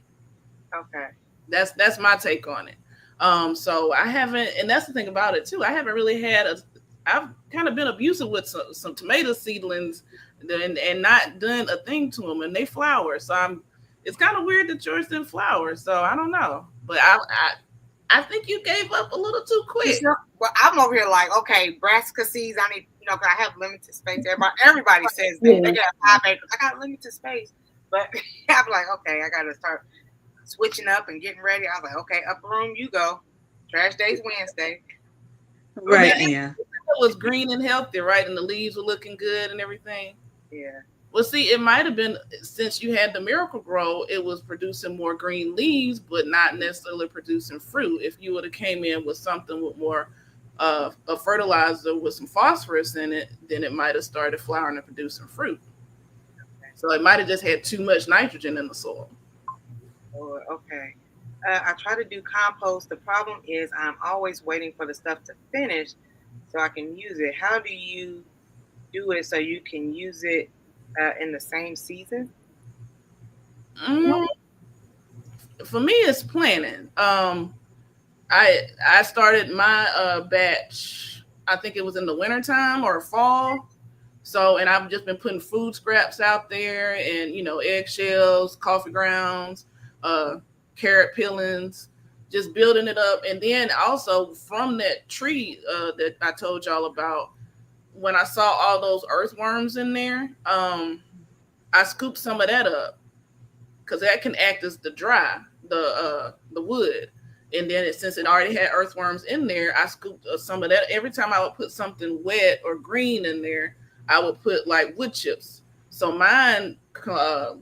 Okay. That's my take on it. So I haven't, and that's the thing about it too. I haven't really had a. I've kind of been abusive with some tomato seedlings, and not done a thing to them, and they flower. So I'm. It's kind of weird that yours didn't flower. So I don't know, but I think you gave up a little too quick. Well, I'm over here like, okay, brassica seeds. I need, cause I have limited space. Everybody says that they got 5 acres. I got limited space, but I'm like, okay, I got to start switching up and getting ready. I was like, okay, upper room, you go. Trash day's Wednesday. Right, yeah. It was green and healthy, right? And the leaves were looking good and everything. Yeah. Well, see, it might have been since you had the Miracle Grow, it was producing more green leaves, but not necessarily producing fruit. If you would have came in with something with more a fertilizer with some phosphorus in it, then it might have started flowering and producing fruit. So it might have just had too much nitrogen in the soil. Oh, okay. I try to do compost. The problem is I'm always waiting for the stuff to finish so I can use it. How do you do it so you can use it in the same season? Mm, for me, it's planning. I started my batch. I think it was in the wintertime or fall. So, and I've just been putting food scraps out there, and eggshells, coffee grounds, carrot peelings, just building it up. And then also from that tree that I told y'all about, when I saw all those earthworms in there, I scooped some of that up because that can act as the wood. And then since it already had earthworms in there, I scooped some of that. Every time I would put something wet or green in there, I would put like wood chips. So mine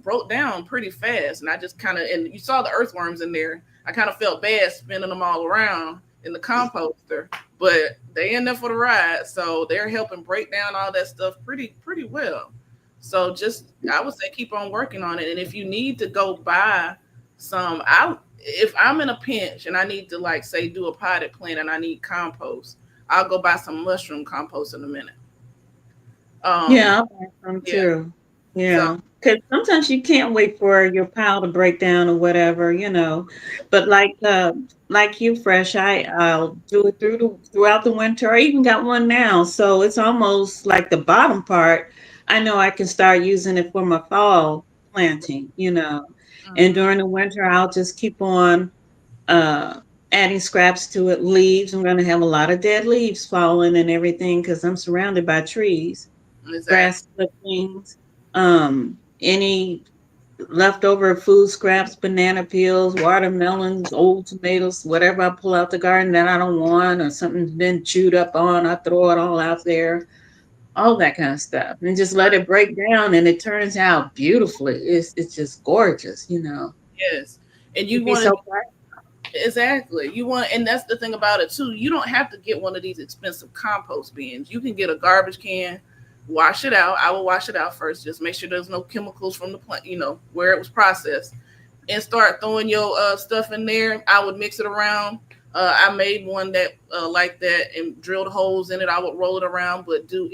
broke down pretty fast, and I just kind of, and you saw the earthworms in there. I kind of felt bad spinning them all around in the composter, but they in there for the ride, so they're helping break down all that stuff pretty well. So just I would say keep on working on it. And if you need to go buy some, I if I'm in a pinch and I need to like say do a potted plant and I need compost, I'll go buy some mushroom compost in a minute. Um, Yeah, I'll buy some yeah. too. So Yeah, because sometimes you can't wait for your pile to break down or whatever, you know. But like you, Fresh, I'll do it throughout the winter. I even got one now, so it's almost like the bottom part. I know I can start using it for my fall planting, you know. And mhm, during the winter, I'll just keep on uh adding scraps to it. Leaves. I'm going to have a lot of dead leaves falling and everything because I'm surrounded by trees, exactly. grass clippings, any leftover food scraps, banana peels, watermelons, old tomatoes, whatever I pull out the garden that I don't want or something's been chewed up on, I throw it all out there, all that kind of stuff. And just let it break down and it turns out beautifully. It's just gorgeous, you know. Yes. And You'd you be want to so proud. exactly. You want, and that's the thing about it too. You don't have to get one of these expensive compost bins. You can get a garbage can, wash it out. I will wash it out first. Just make sure there's no chemicals from the plant, where it was processed, and start throwing your stuff in there. I would mix it around. I made one that like that and drilled holes in it. I would roll it around, but do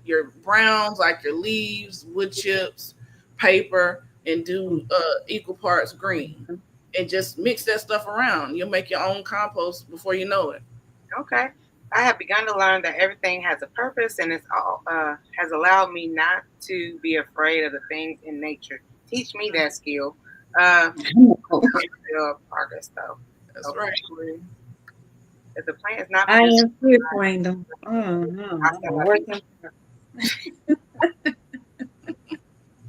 your browns like your leaves, wood chips, paper, and do equal parts green, and just mix that stuff around. You'll make your own compost before you know it. Okay. I have begun to learn that everything has a purpose, and it's all has allowed me not to be afraid of the things in nature. Teach me that skill. Still progress though. That's So right. hopefully, if the plant is not I producing, am free playing them. Oh no, I I'm still love you. working.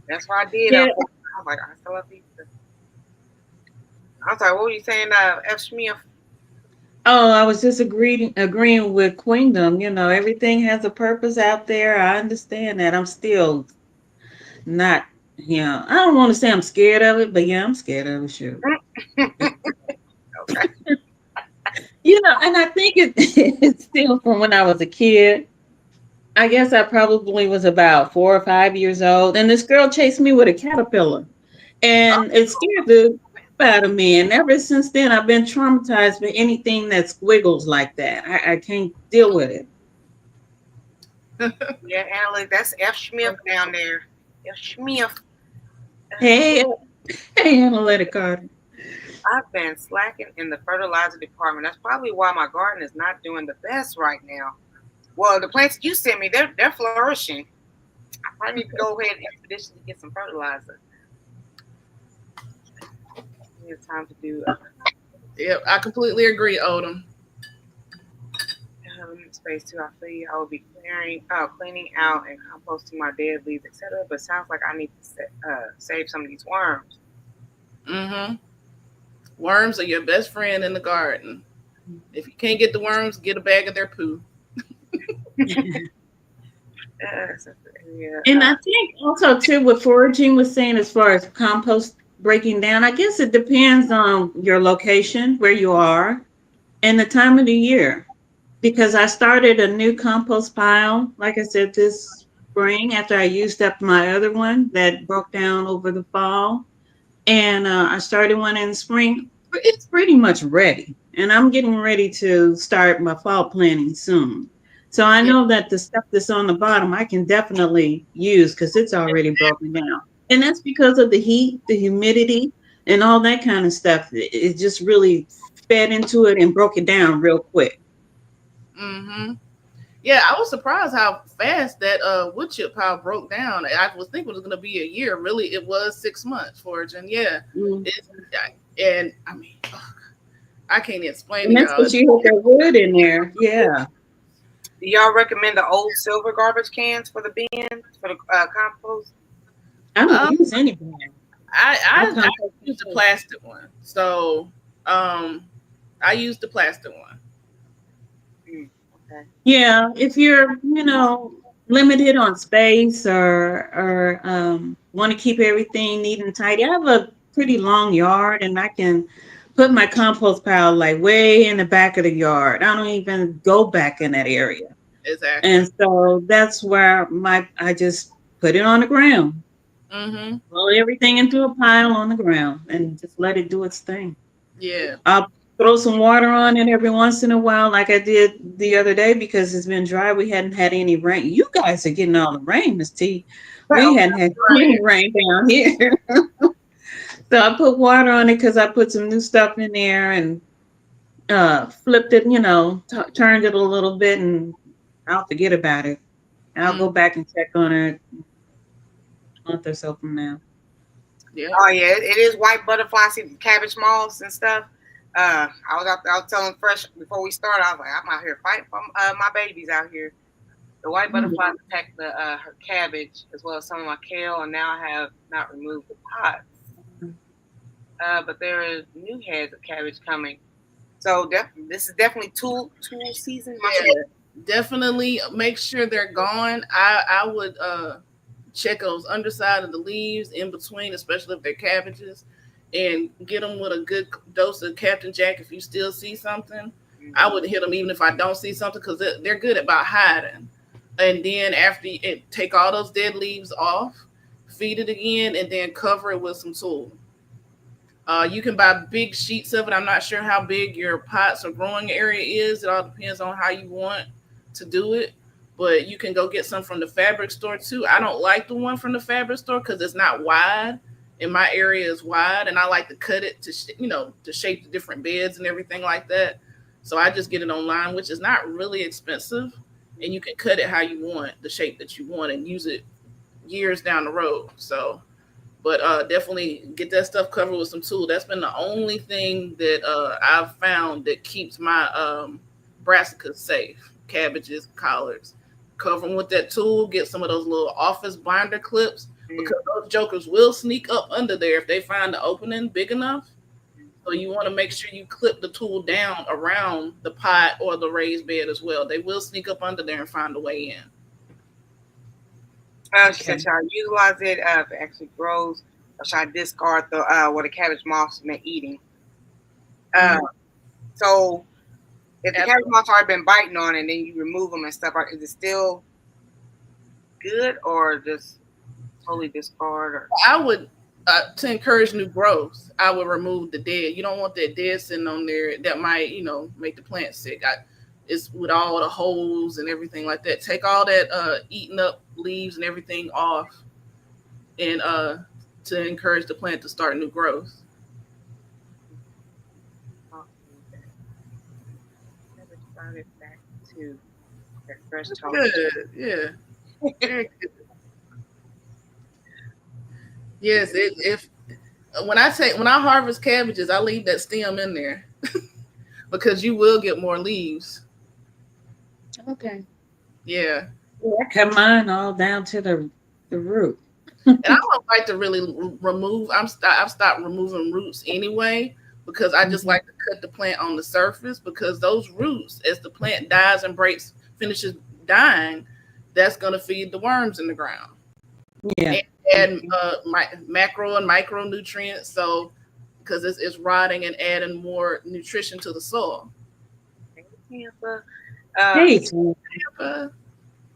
That's what I did. Yeah. I was like, I still love you. I'm sorry. What were you saying? F. Smith. Oh, I was just agreeing with Queendom. You know, everything has a purpose out there. I understand that. I'm still not, yeah. I don't want to say I'm scared of it, but yeah, I'm scared of it. Sure. Okay. You know, and I think it's still from when I was a kid. I guess I probably was about 4 or 5 years old, and this girl chased me with a caterpillar, and it scared the crap out of me. And ever since then, I've been traumatized by anything that squiggles like that. I can't deal with it. Yeah, analytic. That's F. Smith down there. F. Smith. Hey, hey, analytic card. I've been slacking in the fertilizer department. That's probably why my garden is not doing the best right now. Well, the plants you sent me, they're flourishing. I probably need to go ahead and expeditiously get some fertilizer. It's time to do Yep, I completely agree, Odom. space too. I feel you. I will be cleaning out and composting my dead leaves, etc. But sounds like I need to save some of these worms. Mm-hmm. Worms are your best friend in the garden. If you can't get the worms, get a bag of their poo. Yeah, And I think also too what foraging was saying as far as compost breaking down, I guess it depends on your location, where you are, and the time of the year. Because I started a new compost pile, like I said, this spring after I used up my other one that broke down over the fall. And I started one in the spring. It's pretty much ready. And I'm getting ready to start my fall planting soon. So I Yeah, know that the stuff that's on the bottom I can definitely use because it's already broken down. And that's because of the heat, the humidity, and all that kind of stuff. It just really fed into it and broke it down real quick. mm-hmm. Yeah, I was surprised how fast that wood chip pile broke down. I was thinking it was going to be a year. Really, it was 6 months foraging. Yeah, Mm. it's, and I mean, ugh, I can't explain to And that's y'all. because you had that wood in there. Yeah. do y'all recommend the old silver garbage cans for the bins for the compost? I don't Um, use any brand. I I compost used the myself. plastic one, so um, I used the plastic one. Mm, okay. Yeah, if you're, limited on space or want to keep everything neat and tidy, I have a pretty long yard and I can put my compost pile like way in the back of the yard. I don't even go back in that area. Exactly. And so that's where I just put it on the ground. Mm-hmm. Roll everything into a pile on the ground and just let it do its thing. Yeah. I'll throw some water on it every once in a while, like I did the other day because it's been dry. We hadn't had any rain. You guys are getting all the rain, Miss T. We Well, hadn't had any rain down here. So I put water on it because I put some new stuff in there and flipped it, turned it a little bit, and I'll forget about it. I'll Mm, go back and check on it a month or so from now. yeah. oh yeah, it is white butterfly, see the cabbage moths and stuff. I was telling Fresh before we started, I was like, I'm out here fighting for my babies out here. The white butterflies attack the her cabbage as well as some of my kale, and now I have not removed the pots. But there is new heads of cabbage coming. So this is definitely tool season. Yeah. Definitely make sure they're gone. I would check those underside of the leaves in between, especially if they're cabbages, and get them with a good dose of Captain Jack. If you still see something, I would hit them even if I don't see something because they're good about hiding. And then after it, take all those dead leaves off, feed it again, and then cover it with some tulle. You can buy big sheets of it. I'm not sure how big your pots or growing area is. It all depends on how you want to do it. But you can go get some from the fabric store too. I don't like the one from the fabric store because it's not wide. And my area is wide, and I like to cut it to to shape the different beds and everything like that. So I just get it online, which is not really expensive, and you can cut it how you want, the shape that you want, and use it years down the road. So but definitely get that stuff covered with some tulle. That's been the only thing that I've found that keeps my brassicas safe. Cabbages, collards. Cover them with that tulle. Get some of those little office binder clips because those jokers will sneak up under there if they find the opening big enough. So you want to make sure you clip the tulle down around the pot or the raised bed as well. They will sneak up under there and find a way in. She said, should I utilize it if it actually grows, or should I discard the what the cabbage moths been eating? So if the cabbage moths already been biting on it, and then you remove them and stuff, is it still good or just totally discard? Or I would to encourage new growth. I would remove the dead. You don't want that dead sitting on there that might make the plant sick. It's with all the holes and everything like that. Take all that eaten up leaves and everything off, and to encourage the plant to start new growth. never started back to that fresh talk. Good, yeah. Very good. Yes, if when I harvest cabbages, I leave that stem in there because you will get more leaves. Okay. Yeah. I cut mine all down to the root. And I don't like to really remove. I've stopped removing roots anyway because I just like to cut the plant on the surface because those roots, as the plant dies and finishes dying, that's going to feed the worms in the ground. Yeah. And macro and micronutrients. So because it's rotting and adding more nutrition to the soil. Hey,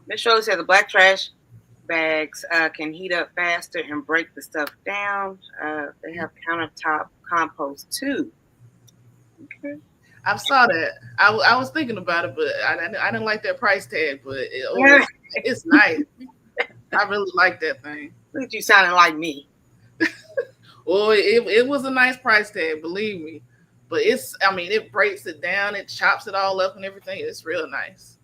Miss Shirley said the black trash bags can heat up faster and break the stuff down. They have countertop compost too. Okay. I saw that. I was thinking about it, but I didn't like that price tag. But it's nice. I really like that thing. Look at you sounding like me. Well, it was a nice price tag, believe me. But it breaks it down, it chops it all up and everything. It's real nice.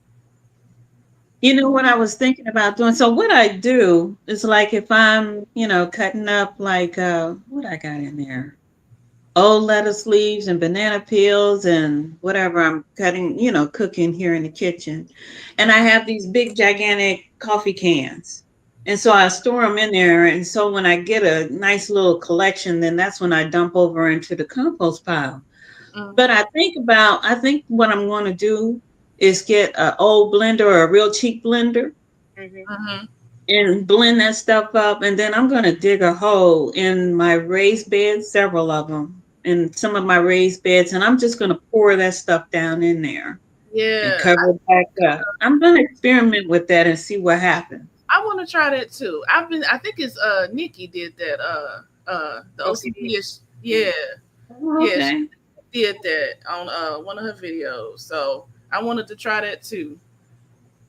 You know what I was thinking about doing? So what I do is like if I'm, cutting up like what I got in there? Old lettuce leaves and banana peels and whatever I'm cutting, cooking here in the kitchen. And I have these big gigantic coffee cans. And so I store them in there. And so when I get a nice little collection, then that's when I dump over into the compost pile. But I think what I'm going to do is get an old blender or a real cheap blender and blend that stuff up. And then I'm going to dig a hole in my raised beds, several of them, in some of my raised beds. And I'm just going to pour that stuff down in there. Yeah. And cover it back up. I'm going to experiment with that and see what happens. I want to try that too. I think it's Nikki did that. The OCD is, yeah, Oh, yeah, she okay. did that on one of her videos. So I wanted to try that too.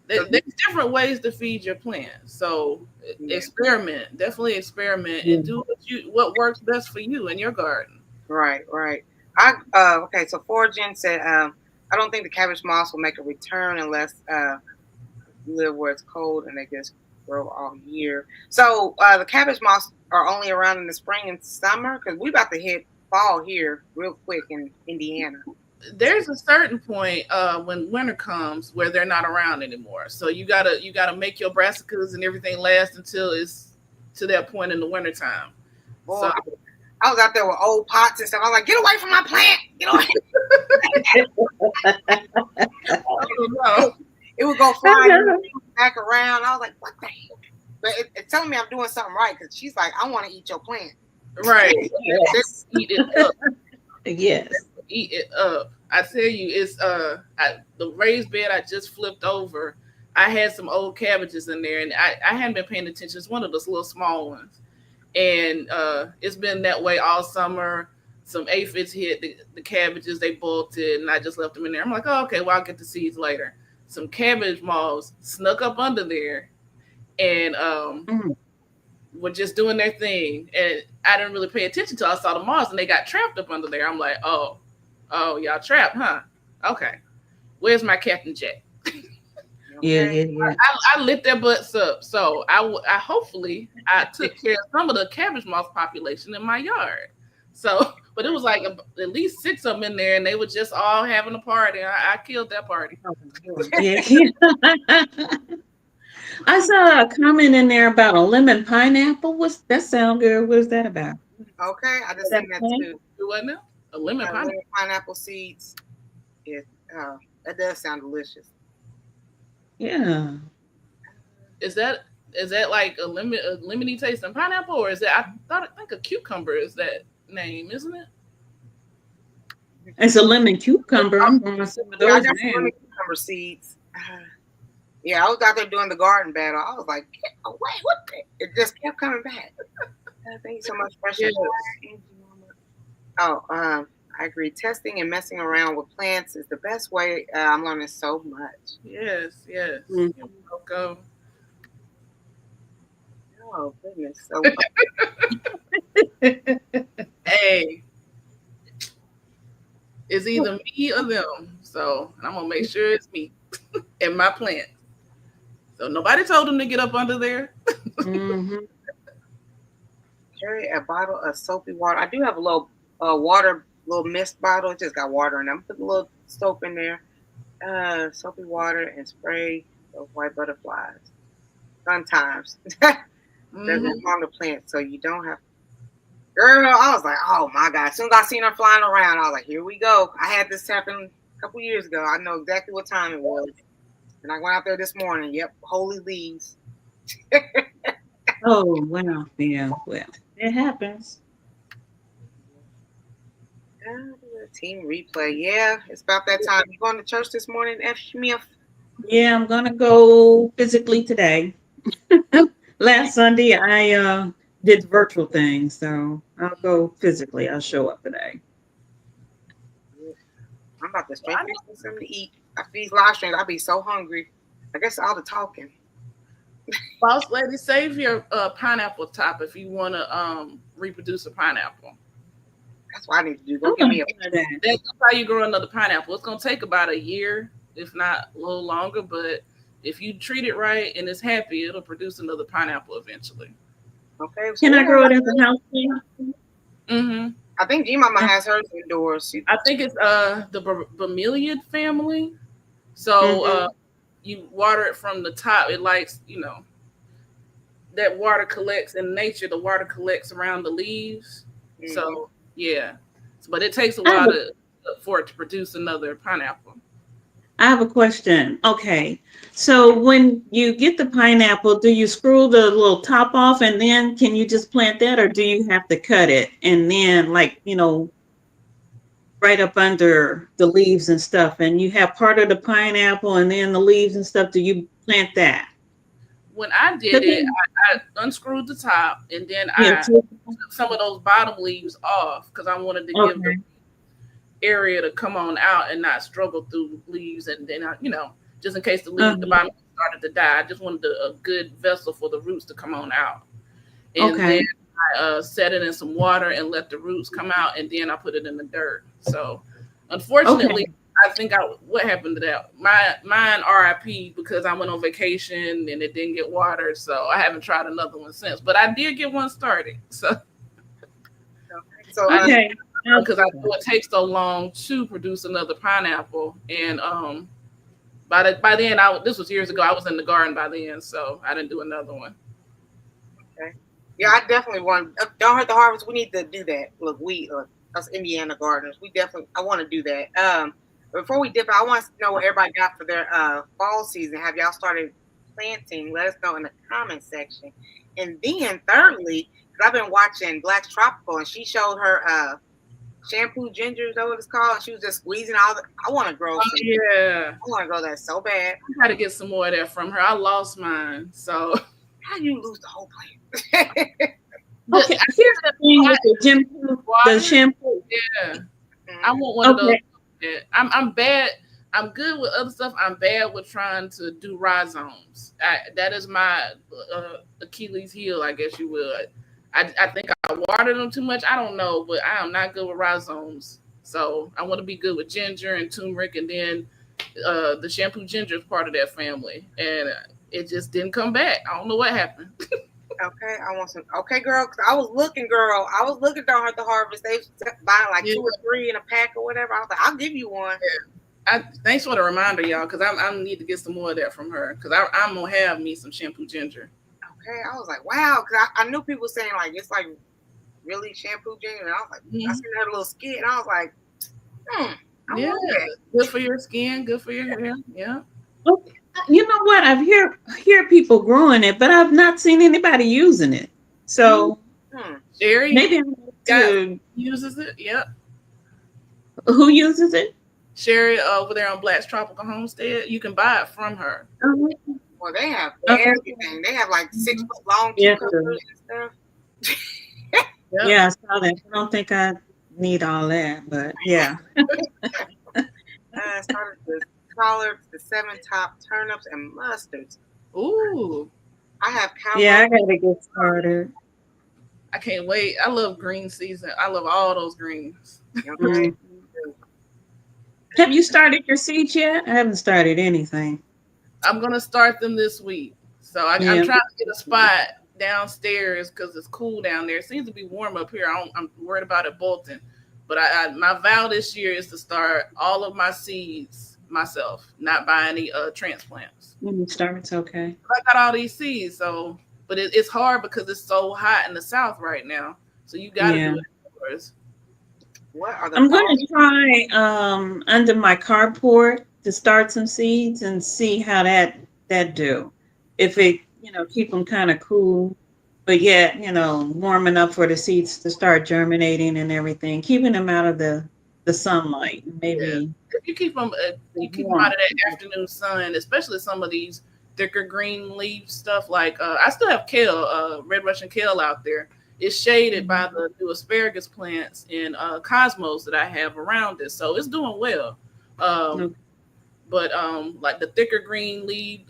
There's different ways to feed your plants. So experiment, definitely experiment, and do what works best for you in your garden. Right, right. Okay, so Foraging said, I don't think the cabbage moths will make a return unless you live where it's cold and they just grow all year. So the cabbage moths are only around in the spring and summer because we about to hit fall here real quick in Indiana. There's a certain point when winter comes where they're not around anymore. So you gotta make your brassicas and everything last until it's to that point in the wintertime. Boy, So I was out there with old pots and stuff. I was like, get away from my plant. Get away. I don't know. It would go flying back around. I was like, what the heck? But it's telling me I'm doing something right because she's like, I want to eat your plant. Right. Yes. Eat it up. Yes. Eat it up. I tell you, it's the raised bed I just flipped over. I had some old cabbages in there, and I hadn't been paying attention. It's one of those little small ones, and it's been that way all summer. Some aphids hit the cabbages, they bolted, and I just left them in there. I'm like, oh, okay, well, I'll get the seeds later. Some cabbage moths snuck up under there, and were just doing their thing, and I didn't really pay attention till I saw the moths, and they got trapped up under there. I'm like, oh, y'all trapped, huh? Okay, where's my Captain Jack? Yeah. I lit their butts up, so I hopefully I took care of some of the cabbage moth population in my yard. So, but it was like at least 6 of them in there, and they were just all having a party. I killed that party. Yeah. I saw a comment in there about a lemon pineapple. What's that sound good? What is that about? Okay, I just seen that too. What now? A lemon pineapple. Pineapple seeds. Yeah, that does sound delicious. Yeah. Is that like a lemony tasting pineapple, or is that I think a cucumber is that name, isn't it? It's a lemon cucumber. I'm going to some of those I got now. some cucumber seeds. Yeah, I was out there doing the garden battle. I was like, get away, what the? It just kept coming back. Thank you so much, Precious. Oh, I agree. Testing and messing around with plants is the best way. I'm learning so much. Yes. Mm. You're welcome. Oh, goodness. So, hey, it's either me or them. So I'm going to make sure it's me and my plant. So nobody told them to get up under there. Mm-hmm. carry a bottle of soapy water. I do have a little water, little mist bottle. It just got water in it. I'm putting a little soap in there. Soapy water and spray those white butterflies. Fun times. Doesn't harm the plant, so you don't have. Girl, I was like, oh my God. As soon as I seen her flying around, I was like, here we go. I had this happen a couple years ago. I know exactly what time it was. And I went out there this morning. Yep, holy leaves. Oh, wow. Yeah, well, it happens. Team replay. Yeah, it's about that time. You going to church this morning, F. Smith? Yeah, I'm going to go physically today. Last Sunday, I did the virtual thing, so I'll go physically. I'll show up today. I'm about to straight fix something to eat. After these live streams, I'll be so hungry. I guess all the talking. Boss lady, save your pineapple top if you want to reproduce a pineapple. That's what I need to do. Go give me a. That's how you grow another pineapple. It's gonna take about a year, if not a little longer. But if you treat it right and it's happy, it'll produce another pineapple eventually. Okay. Can I grow it at the house? Mm-hmm. I think G Mama has hers indoors. I think it's the bromeliad family. So you water it from the top. It likes, that water collects in nature. The water collects around the leaves. Mm-hmm. So yeah, but it takes a while for it to produce another pineapple. I have a question. Okay, so when you get the pineapple, do you screw the little top off and then can you just plant that, or do you have to cut it and then right up under the leaves and stuff, and you have part of the pineapple and then the leaves and stuff? Do you plant that? when I did it, I unscrewed the top and then Yeah. I took some of those bottom leaves off because I wanted to give the area to come on out and not struggle through leaves. And then, just in case the bottom started to die, I just wanted a good vessel for the roots to come on out. And then I set it in some water and let the roots come out, and then I put it in the dirt. So, unfortunately, I think what happened to that? Mine RIP because I went on vacation and it didn't get watered. So I haven't tried another one since. But I did get one started. So because I know it takes so long to produce another pineapple, and by then this was years ago. I was in the garden by then, so I didn't do another one. Okay. Yeah, I definitely want. Don't Hurt the Harvest. We need to do that. Look, us Indiana gardeners, I want to do that. Before we dip, I want to know what everybody got for their fall season. Have y'all started planting? Let us know in the comment section. And then thirdly, because I've been watching Black's Tropical, and she showed her shampoo ginger, is that what it's called? And she was just squeezing all the. I want to grow. Yeah, I want to grow that so bad. I got to get some more of that from her. I lost mine, so how do you lose the whole plant? Okay, here's the thing with the shampoo. Yeah, I want one of those. I'm bad. I'm good with other stuff. I'm bad with trying to do rhizomes. That is my Achilles heel, I guess you would. I think I watered them too much. I don't know, but I am not good with rhizomes. So I want to be good with ginger and turmeric, and then the shampoo ginger is part of that family, and it just didn't come back. I don't know what happened. Okay, I want some. Okay, girl, because I was looking, Don't Hurt the Harvest. They buying like 2 or 3 in a pack or whatever. I was like, I'll give you one. Yeah. Thanks for the reminder, y'all, because I need to get some more of that from her, because I'm gonna have me some shampoo ginger. Okay, I was like, wow, because I knew people saying like it's like really shampoo ginger, and I was like, I seen that little skit, and I was like, yeah, good for your skin, good for your hair, yeah. Okay. You know what? I've hear people growing it, but I've not seen anybody using it. So Sherry maybe uses it. Yep. Who uses it? Sherry over there on Black's Tropical Homestead. You can buy it from her. Well, they have everything. They have like 6 foot long cucumbers and stuff. Yeah, I saw that. I don't think I need all that, but yeah. Started with collards, the 7 top turnips, and mustards. Ooh. I have I gotta get started. I can't wait. I love green season. I love all those greens. Okay. Have you started your seeds yet? I haven't started anything. I'm gonna start them this week. So I'm trying to get a spot downstairs because it's cool down there. It seems to be warm up here. I'm worried about it bolting. But my vow this year is to start all of my seeds myself, not buy any transplants. Starts okay. I got all these seeds, but it's hard because it's so hot in the South right now. So you got to do it first. I'm going to try under my carport to start some seeds and see how that do. If it keep them kind of cool, but yet warm enough for the seeds to start germinating and everything, keeping them out of the sunlight. Maybe if you keep them out of that afternoon sun, especially some of these thicker green leaf stuff. Like I still have kale, red Russian kale out there. It's shaded by the new asparagus plants and cosmos that I have around it, so it's doing well. But like the thicker green leaf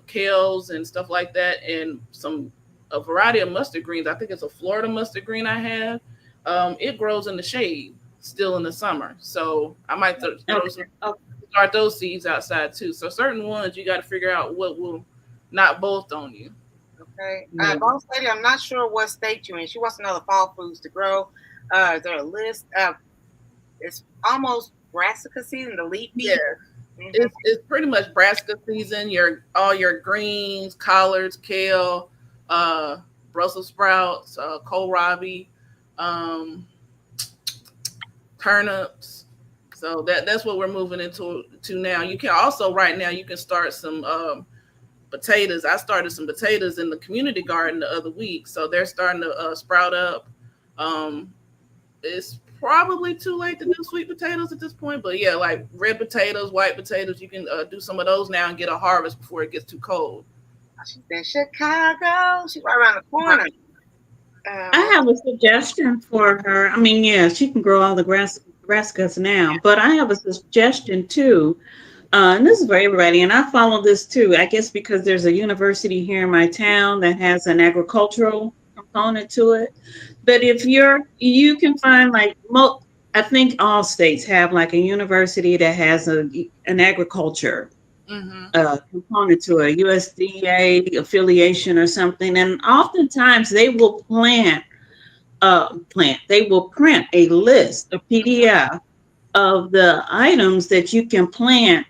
kales and stuff like that, and a variety of mustard greens. I think it's a Florida mustard green I have. It grows in the shade still in the summer, so I might start those seeds outside too. So certain ones you got to figure out what will not bolt on you. Okay. Boss lady, I'm not sure what state you're in. She wants to know the fall foods to grow. Is there a list? It's almost brassica season, the leafy. Yeah. It's pretty much brassica season. All your greens, collards, kale, Brussels sprouts, kohlrabi, turnips. So that's what we're moving into now. You can also right now you can start some potatoes. I started some potatoes in the community garden the other week, so they're starting to sprout up. It's probably too late to do sweet potatoes at this point, but yeah, like red potatoes, white potatoes, you can do some of those now and get a harvest before it gets too cold. She's in Chicago. She's right around the corner. I have a suggestion for her. I mean, yeah, she can grow all the grass cuts now, but I have a suggestion too. And this is for everybody, and I follow this too. I guess because there's a university here in my town that has an agricultural component to it. But if you can find like I think all states have like a university that has an agriculture component to a USDA affiliation or something, and oftentimes they will they will print a list, a PDF of the items that you can plant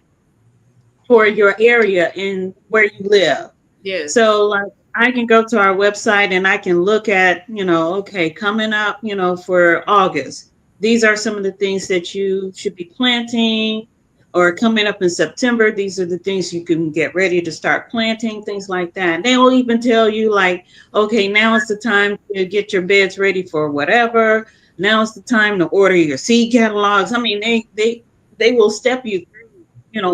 for your area and where you live. Yes. So like I can go to our website and I can look at, okay, coming up, for August, these are some of the things that you should be planting, or coming up in September, these are the things you can get ready to start planting, things like that. They will even tell you like, okay, now is the time to get your beds ready for whatever. Now is the time to order your seed catalogs. I mean, they will step you,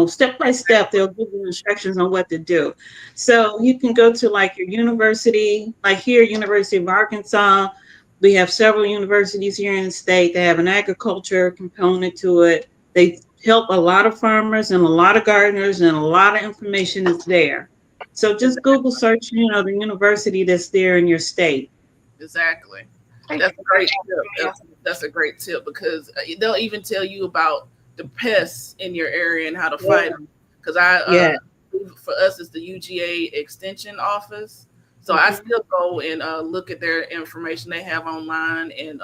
step by step. They'll give you instructions on what to do. So you can go to like your university, like here, University of Arkansas. We have several universities here in the state. They have an agriculture component to it. They help a lot of farmers and a lot of gardeners, and a lot of information is there. So just Google search, the university that's there in your state. Exactly. That's a great tip. That's a great tip, because they'll even tell you about the pests in your area and how to fight them. Because for us, it's the UGA Extension Office. So I still go and look at their information they have online and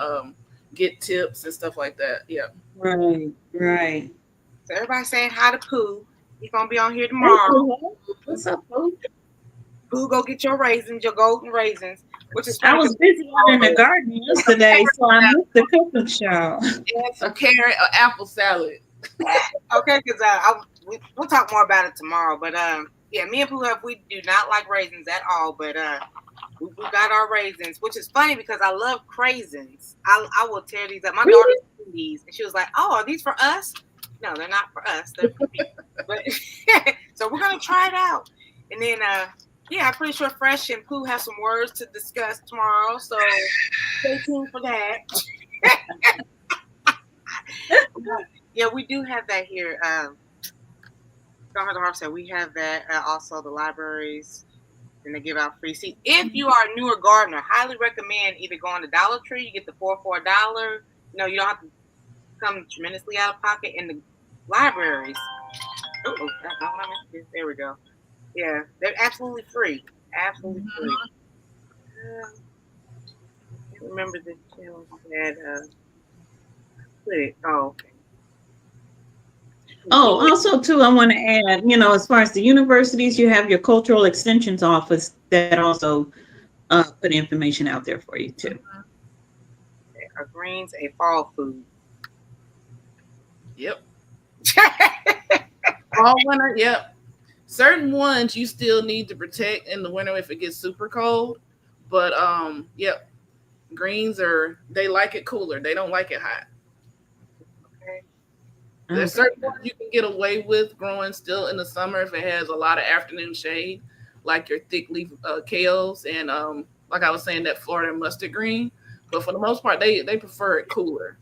get tips and stuff like that. Yeah. Right. So everybody's saying hi to Pooh. He's gonna be on here tomorrow. What's up, Pooh? Pooh, go get your raisins, your golden raisins. Which is I was busy out in the garden yesterday, so I missed the cooking show. Yes, a carrot or apple salad. Okay, because we'll talk more about it tomorrow. But yeah, me and Pooh, we do not like raisins at all. But we got our raisins, which is funny because I love craisins. I will tear these up. My daughter's eating these, and she was like, "Oh, are these for us?" No, they're not for us. They're for me. But so we're gonna try it out, and then yeah, I'm pretty sure Fresh and Pooh have some words to discuss tomorrow. So stay tuned for that. Yeah, we do have that here. Don't have the harp said we have that. Also, the libraries, and they give out free seeds. If you are a newer gardener, highly recommend either going to Dollar Tree. You get the 4 for $1. You don't have to come tremendously out of pocket. In the libraries. Oh, there we go. Yeah, they're absolutely free. Absolutely free. I can't remember the channel that put it. Oh, okay. Oh, also too, I want to add, as far as the universities, you have your cultural extensions office that also put information out there for you too. Are greens a fall food? Yep. Fall winter, yep. Certain ones you still need to protect in the winter if it gets super cold. But yep. Greens they like it cooler. They don't like it hot. Okay. There's certain ones you can get away with growing still in the summer if it has a lot of afternoon shade, like your thick leaf kales and like I was saying, that Florida mustard green. But for the most part, they prefer it cooler.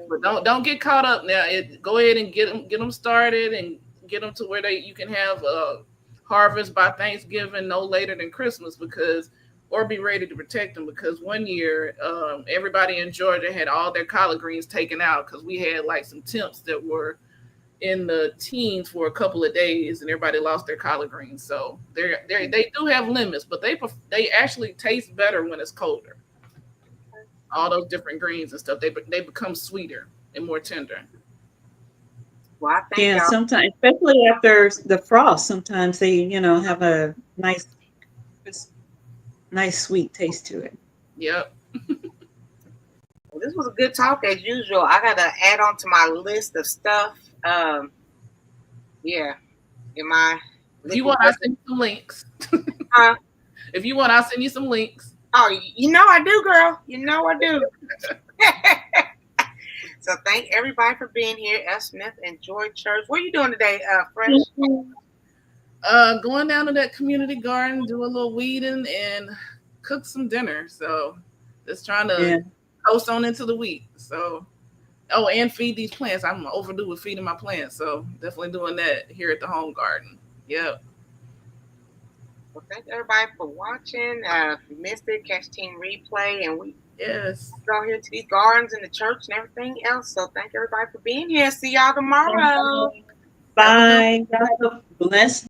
But don't get caught up now. Go ahead and get them started and get them to where you can have a harvest by Thanksgiving, no later than Christmas, or be ready to protect them. Because one year, everybody in Georgia had all their collard greens taken out because we had like some temps that were in the teens for a couple of days, and everybody lost their collard greens. So they do have limits, but they actually taste better when it's colder. All those different greens and stuff, they become sweeter and more tender. Well, I think sometimes, especially after the frost, sometimes they, have a nice sweet taste to it. Yep. Well, this was a good talk as usual. I got to add on to my list of stuff. Yeah. If you want, I'll send you some links. If you want, I'll send you some links. Oh, I do, girl. I do. So thank everybody for being here. F. Smith and Joy Church. What are you doing today, Fresh? Going down to that community garden, do a little weeding, and cook some dinner. So just trying Yeah. to coast on into the week. So oh, and feed these plants. I'm overdue with feeding my plants, so definitely doing that here at the home garden. Yep. Well, thank everybody for watching. If you missed it, catch team replay, and we Yes. go here to these gardens and the church and everything else. So thank everybody for being here. See y'all tomorrow. Bye. Y'all have a blessed